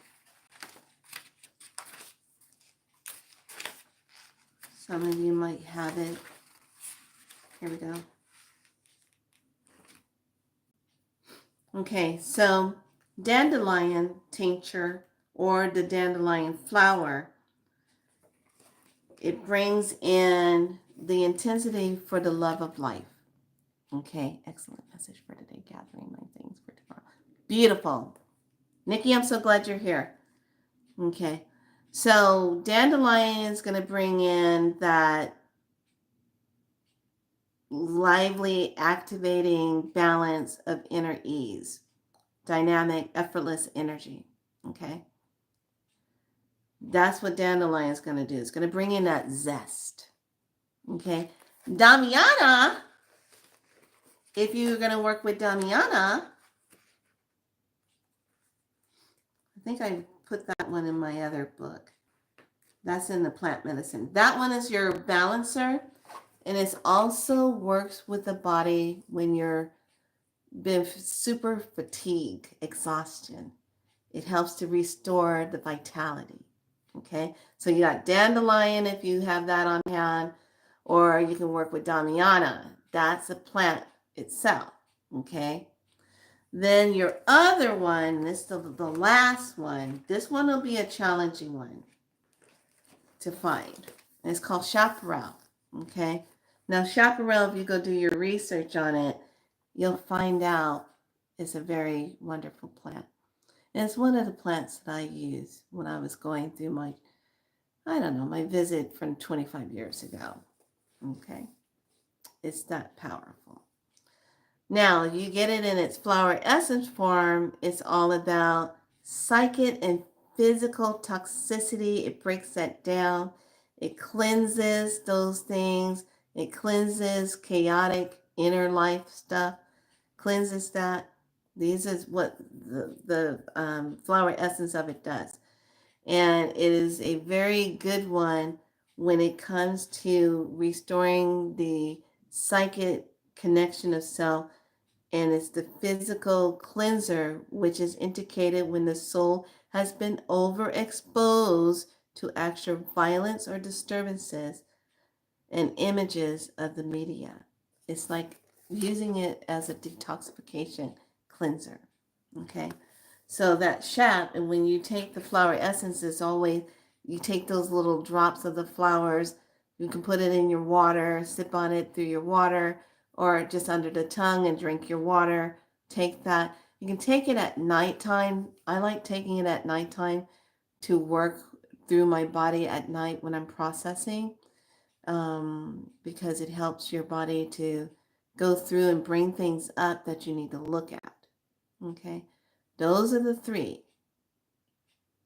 Some of you might have it. Here we go. Okay, so dandelion tincture or the dandelion flower, it brings in the intensity for the love of life. Okay, excellent message for today, gathering my things for tomorrow. Beautiful. Nikki, I'm so glad you're here. Okay, so dandelion is going to bring in that lively, activating balance of inner ease, dynamic, effortless energy. Okay, that's what dandelion is going to do. It's going to bring in that zest. Okay, Damiana, if you're going to work with Damiana, I think I put that one in my other book. That's in the plant medicine. That one is your balancer, and it also works with the body when you're been super fatigue, exhaustion. It helps to restore the vitality. Okay, so you got dandelion if you have that on hand, or you can work with Damiana. That's a plant itself. Okay. Then your other one, this is the last one. This one will be a challenging one to find. And it's called chaparral. Okay. Now, chaparral, if you go do your research on it, you'll find out it's a very wonderful plant. And it's one of the plants that I used when I was going through my, I don't know, my visit from 25 years ago. Okay. It's that powerful. Now, if you get it in its flower essence form, it's all about psychic and physical toxicity. It breaks that down. It cleanses those things. It cleanses chaotic inner life stuff, cleanses that. These is what the flower essence of it does. And it is a very good one when it comes to restoring the psychic connection of self, and it's the physical cleanser, which is indicated when the soul has been overexposed to actual violence or disturbances and images of the media. It's like using it as a detoxification cleanser. Okay. So that shap, and when you take the flower essence, it's always, you take those little drops of the flowers, you can put it in your water, sip on it through your water, or just under the tongue and drink your water. Take that. You can take it at nighttime. I like taking it at nighttime to work through my body at night when I'm processing, because it helps your body to go through and bring things up that you need to look at. Okay. Those are the three.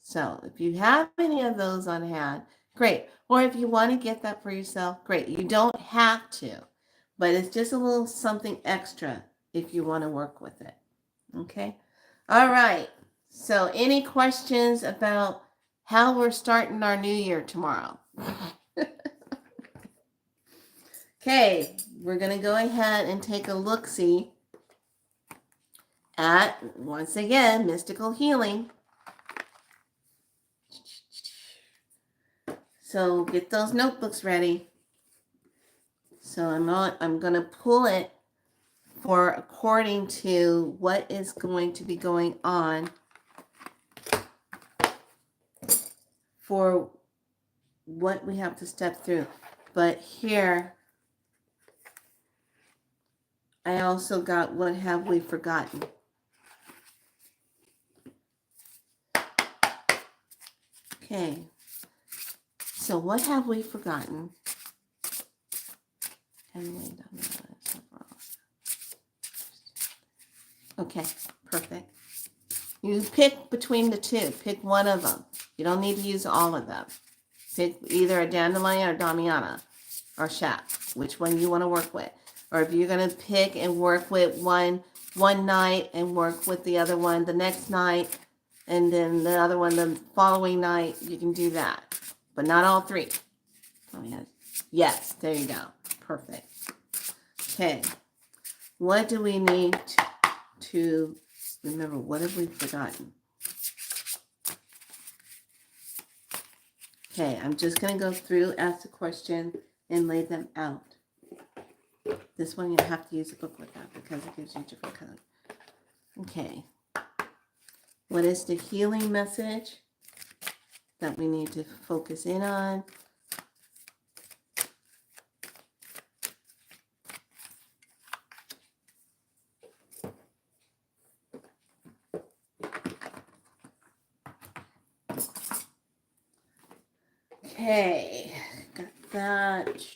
So if you have any of those on hand, great. Or if you want to get that for yourself, great. You don't have to, but it's just a little something extra if you want to work with it. Okay. All right. So any questions about how we're starting our new year tomorrow? Okay. We're going to go ahead and take a look-see at, once again, mystical healing. So get those notebooks ready. So I'm going to pull it for according to what is going to be going on for what we have to step through. But here, I also got what have we forgotten. Okay. So what have we forgotten? Okay, perfect. You pick between the two. Pick one of them. You don't need to use all of them. Pick either a dandelion or damiana or shap, which one you want to work with. Or if you're going to pick and work with one night and work with the other one the next night, and then the other one the following night, you can do that. But not all three. Oh, yes, there you go. Perfect. Okay. What do we need to remember? What have we forgotten? Okay, I'm just going to go through, ask the question, and lay them out. This one you have to use a book with that because it gives you a different code. Okay. What is the healing message that we need to focus in on? Okay, got that.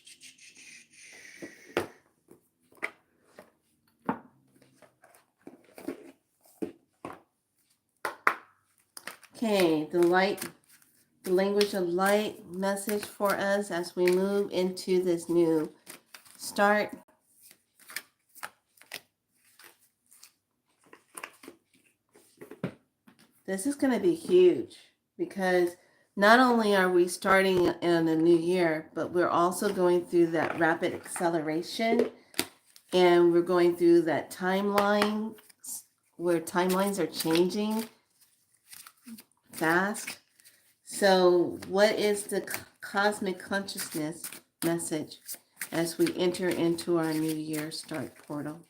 Okay, the language of light message for us as we move into this new start. This is going to be huge because not only are we starting in a new year, but we're also going through that rapid acceleration, and we're going through that timeline where timelines are changing fast. So what is the cosmic consciousness message as we enter into our new year start portal?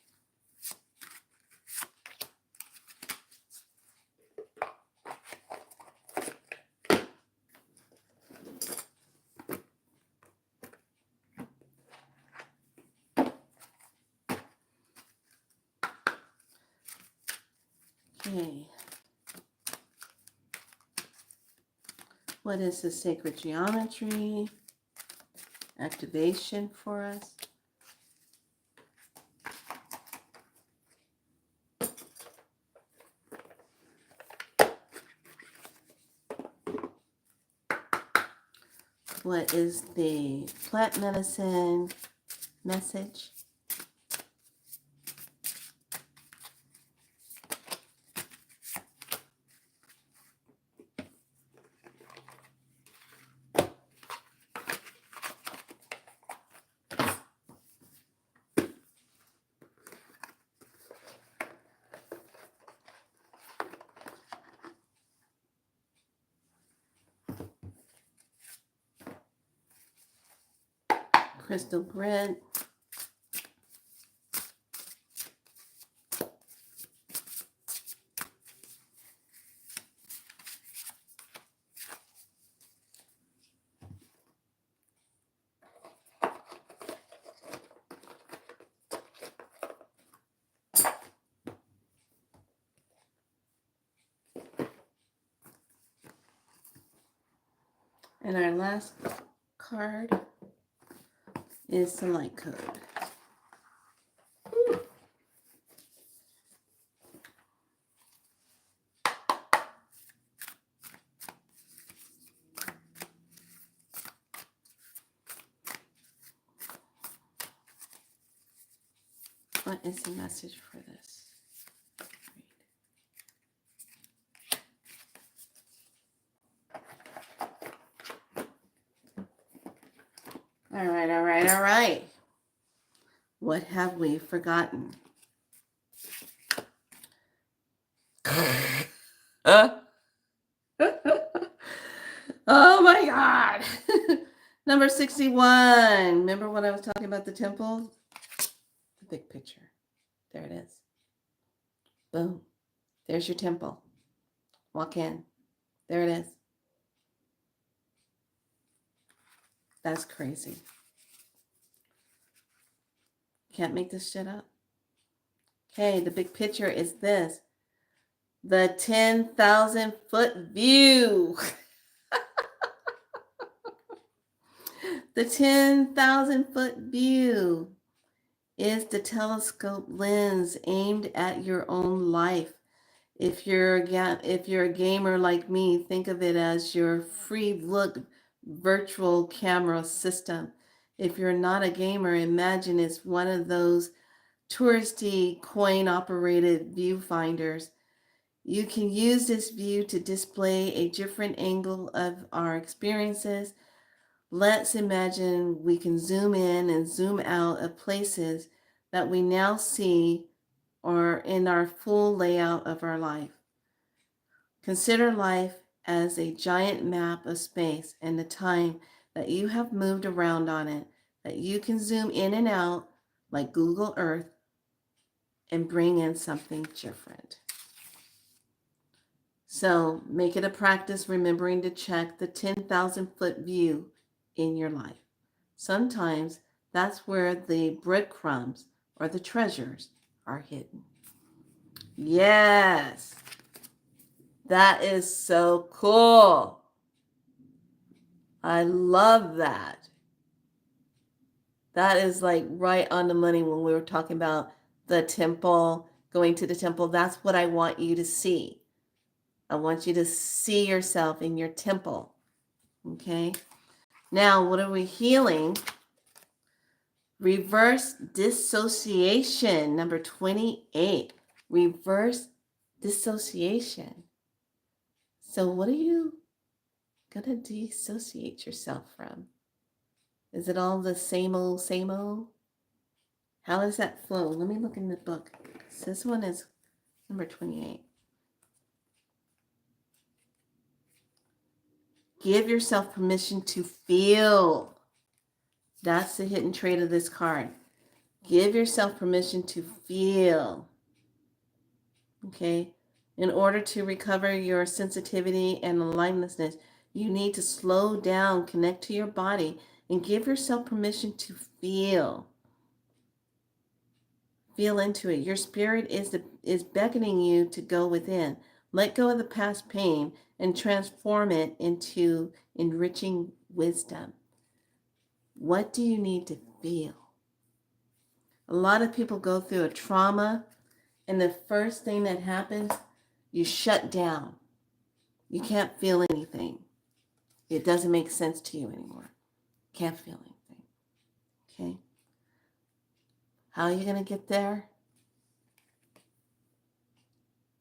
Okay. What is the sacred geometry activation for us? What is the plant medicine message? Crystal grid. And our last card is the light code. What is the message for this? All right, all right, all right. What have we forgotten? Oh my God. Number 61. Remember when I was talking about the temple? The big picture. There it is. Boom. There's your temple. Walk in. There it is. That's crazy. Can't make this shit up. Okay, the big picture is this. The 10,000 foot view. The 10,000 foot view is the telescope lens aimed at your own life. If you're a gamer like me, think of it as your free look virtual camera system. If you're not a gamer, imagine it's one of those touristy coin operated viewfinders. You can use this view to display a different angle of our experiences. Let's imagine we can zoom in and zoom out of places that we now see or in our full layout of our life. Consider life as a giant map of space and the time that you have moved around on it, that you can zoom in and out like Google Earth and bring in something different. So make it a practice remembering to check the 10,000 foot view in your life. Sometimes that's where the breadcrumbs or the treasures are hidden. Yes, that is so cool. I love that. That is like right on the money when we were talking about the temple, going to the temple. That's what I want you to see. I want you to see yourself in your temple. Okay. Now, what are we healing? Reverse dissociation, number 28. Reverse dissociation. So what are you going to dissociate yourself from? Is it all the same old, same old? How does that flow? Let me look in the book. This one is number 28. Give yourself permission to feel. That's the hidden trait of this card. Give yourself permission to feel. Okay? In order to recover your sensitivity and aliveness, you need to slow down, connect to your body, and give yourself permission to feel. Feel into it. Your spirit is beckoning you to go within. Let go of the past pain and transform it into enriching wisdom. What do you need to feel? A lot of people go through a trauma, and the first thing that happens, you shut down. You can't feel anything. It doesn't make sense to you anymore. Can't feel anything. Okay? How are you going to get there?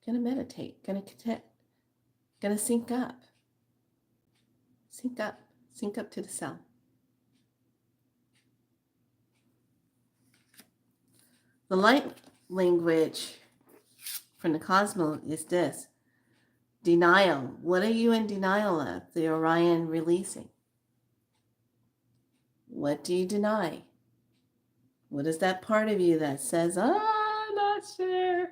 Going to meditate. Going to connect. Going to sync up. Sync up. Sync up to the self. The light language from the cosmos is this. Denial. What are you in denial of? The Orion releasing. What do you deny? What is that part of you that says, I'm not sure?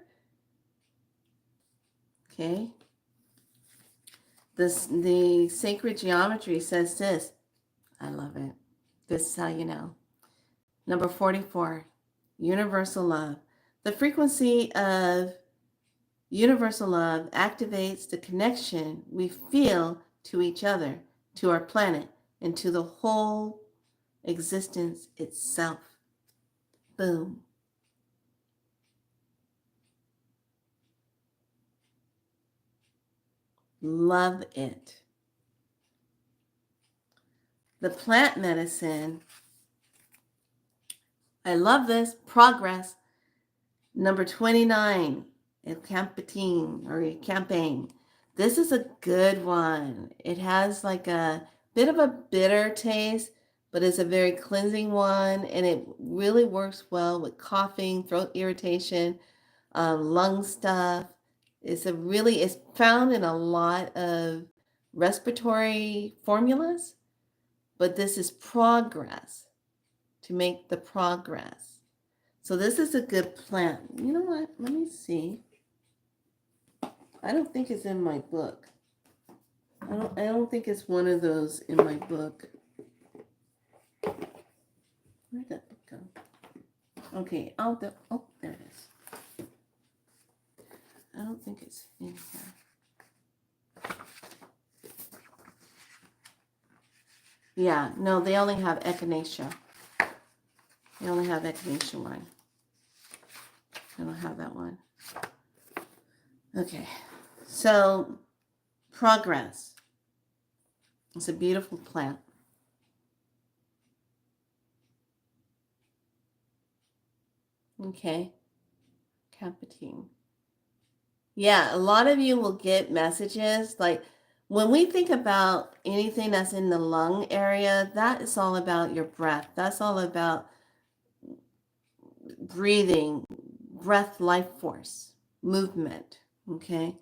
Okay. The sacred geometry says this. I love it. This is how you know. Number 44, universal love. The frequency of universal love activates the connection we feel to each other, to our planet, and to the whole existence itself. Boom. Love it. The plant medicine. I love this. Progress. Number 29. Campatine or campaign. This is a good one. It has like a bit of a bitter taste, but it's a very cleansing one, and it really works well with coughing, throat irritation, lung stuff. It's found in a lot of respiratory formulas, but this is progress to make the progress. So this is a good plant. You know what? Let me see. I don't think it's in my book. I don't think it's one of those in my book. Where'd that book go? Okay, oh, there it is. I don't think it's in here. Yeah, no, they only have echinacea. They only have echinacea one. I don't have that one. Okay, so progress. It's a beautiful plant. Okay, Campatine. Yeah, a lot of you will get messages like when we think about anything that's in the lung area, that is all about your breath. That's all about breathing, breath, life force, movement. Okay.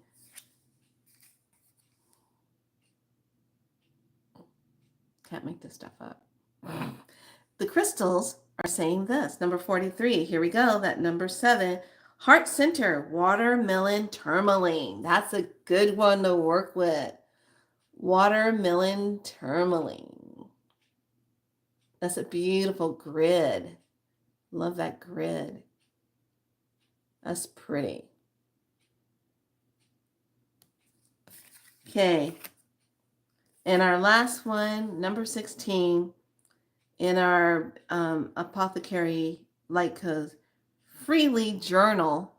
Can't make this stuff up. The crystals are saying this. Number 43. Here we go. That number 7. Heart center, watermelon tourmaline. That's a good one to work with. Watermelon tourmaline. That's a beautiful grid. Love that grid. That's pretty. Okay. And our last one, number 16, in our apothecary light codes, freely journal,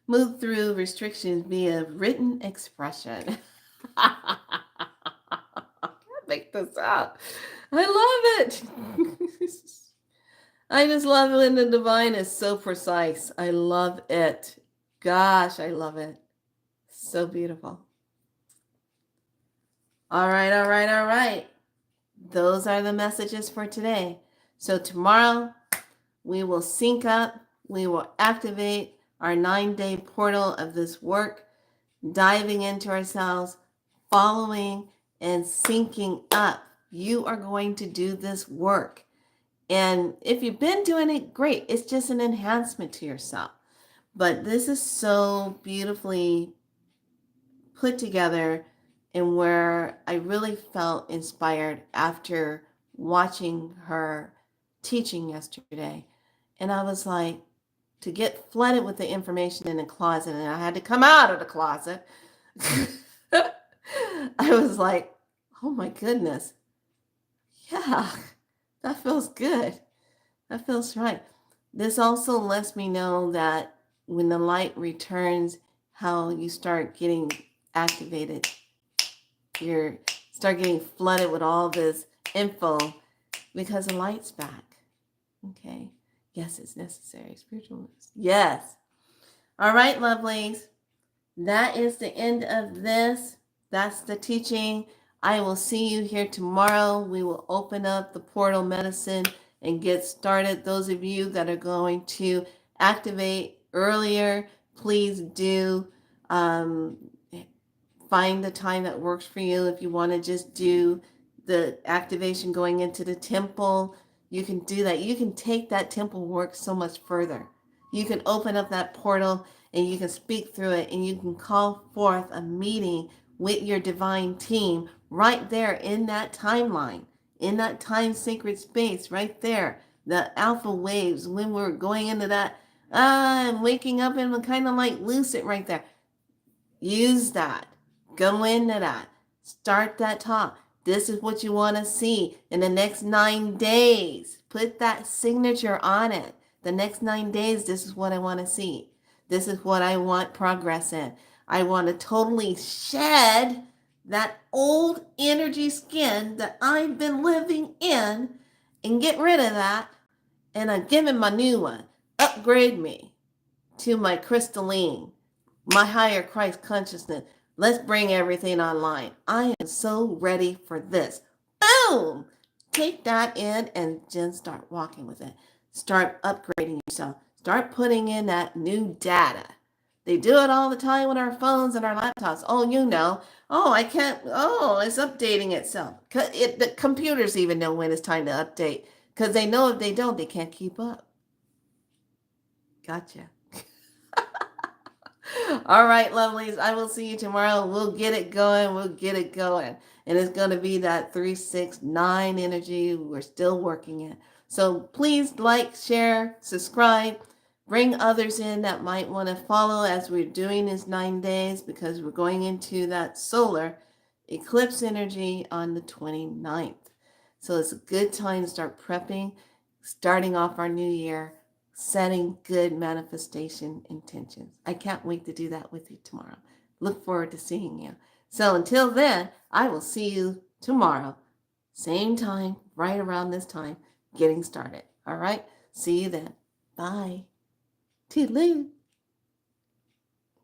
move through restrictions via written expression. I can't make this up. I love it. I just love when the divine is so precise. I love it. Gosh, I love it. So beautiful. All right. Those are the messages for today. So tomorrow we will sync up. We will activate our 9-day portal of this work, diving into ourselves, following and syncing up. You are going to do this work. And if you've been doing it, great. It's just an enhancement to yourself. But this is so beautifully put together, and where I really felt inspired after watching her teaching yesterday. And I was like, to get flooded with the information in the closet, and I had to come out of the closet. I was like, oh my goodness. Yeah, that feels good. That feels right. This also lets me know that when the light returns, how you start getting activated. You start getting flooded with all this info because the light's back. Okay. Yes, it's necessary. Spiritualness. Yes. All right, lovelies. That is the end of this. That's the teaching. I will see you here tomorrow. We will open up the portal medicine and get started. Those of you that are going to activate earlier, please do find the time that works for you. If you want to just do the activation going into the temple, you can do that. You can take that temple work so much further. You can open up that portal and you can speak through it, and you can call forth a meeting with your divine team right there in that timeline, in that time sacred space right there. The alpha waves, when we're going into that, I'm waking up and kind of like lucid right there. Use that. Go into that. Start that talk. This is what you want to see in the next 9 days. Put that signature on it. The next 9 days, this is what I want to see. This is what I want progress in. I want to totally shed that old energy skin that I've been living in and get rid of that. And I'm giving my new one. Upgrade me to my crystalline, my higher Christ consciousness. Let's bring everything online. I am so ready for this. Boom! Take that in and just start walking with it. Start upgrading yourself. Start putting in that new data. They do it all the time with our phones and our laptops. Oh, you know. Oh, I can't. Oh, it's updating itself. The computers even know when it's time to update because they know if they don't, they can't keep up. Gotcha. All right, lovelies. I will see you tomorrow. We'll get it going. We'll get it going. And it's going to be that 369 energy. We're still working it. So please like, share, subscribe. Bring others in that might want to follow as we're doing this 9 days, because we're going into that solar eclipse energy on the 29th. So it's a good time to start prepping, starting off our new year, setting good manifestation intentions. I can't wait to do that with you tomorrow. Look forward to seeing you. So until then, I will see you tomorrow. Same time, right around this time, getting started. All right? See you then. Bye. Toodaloo.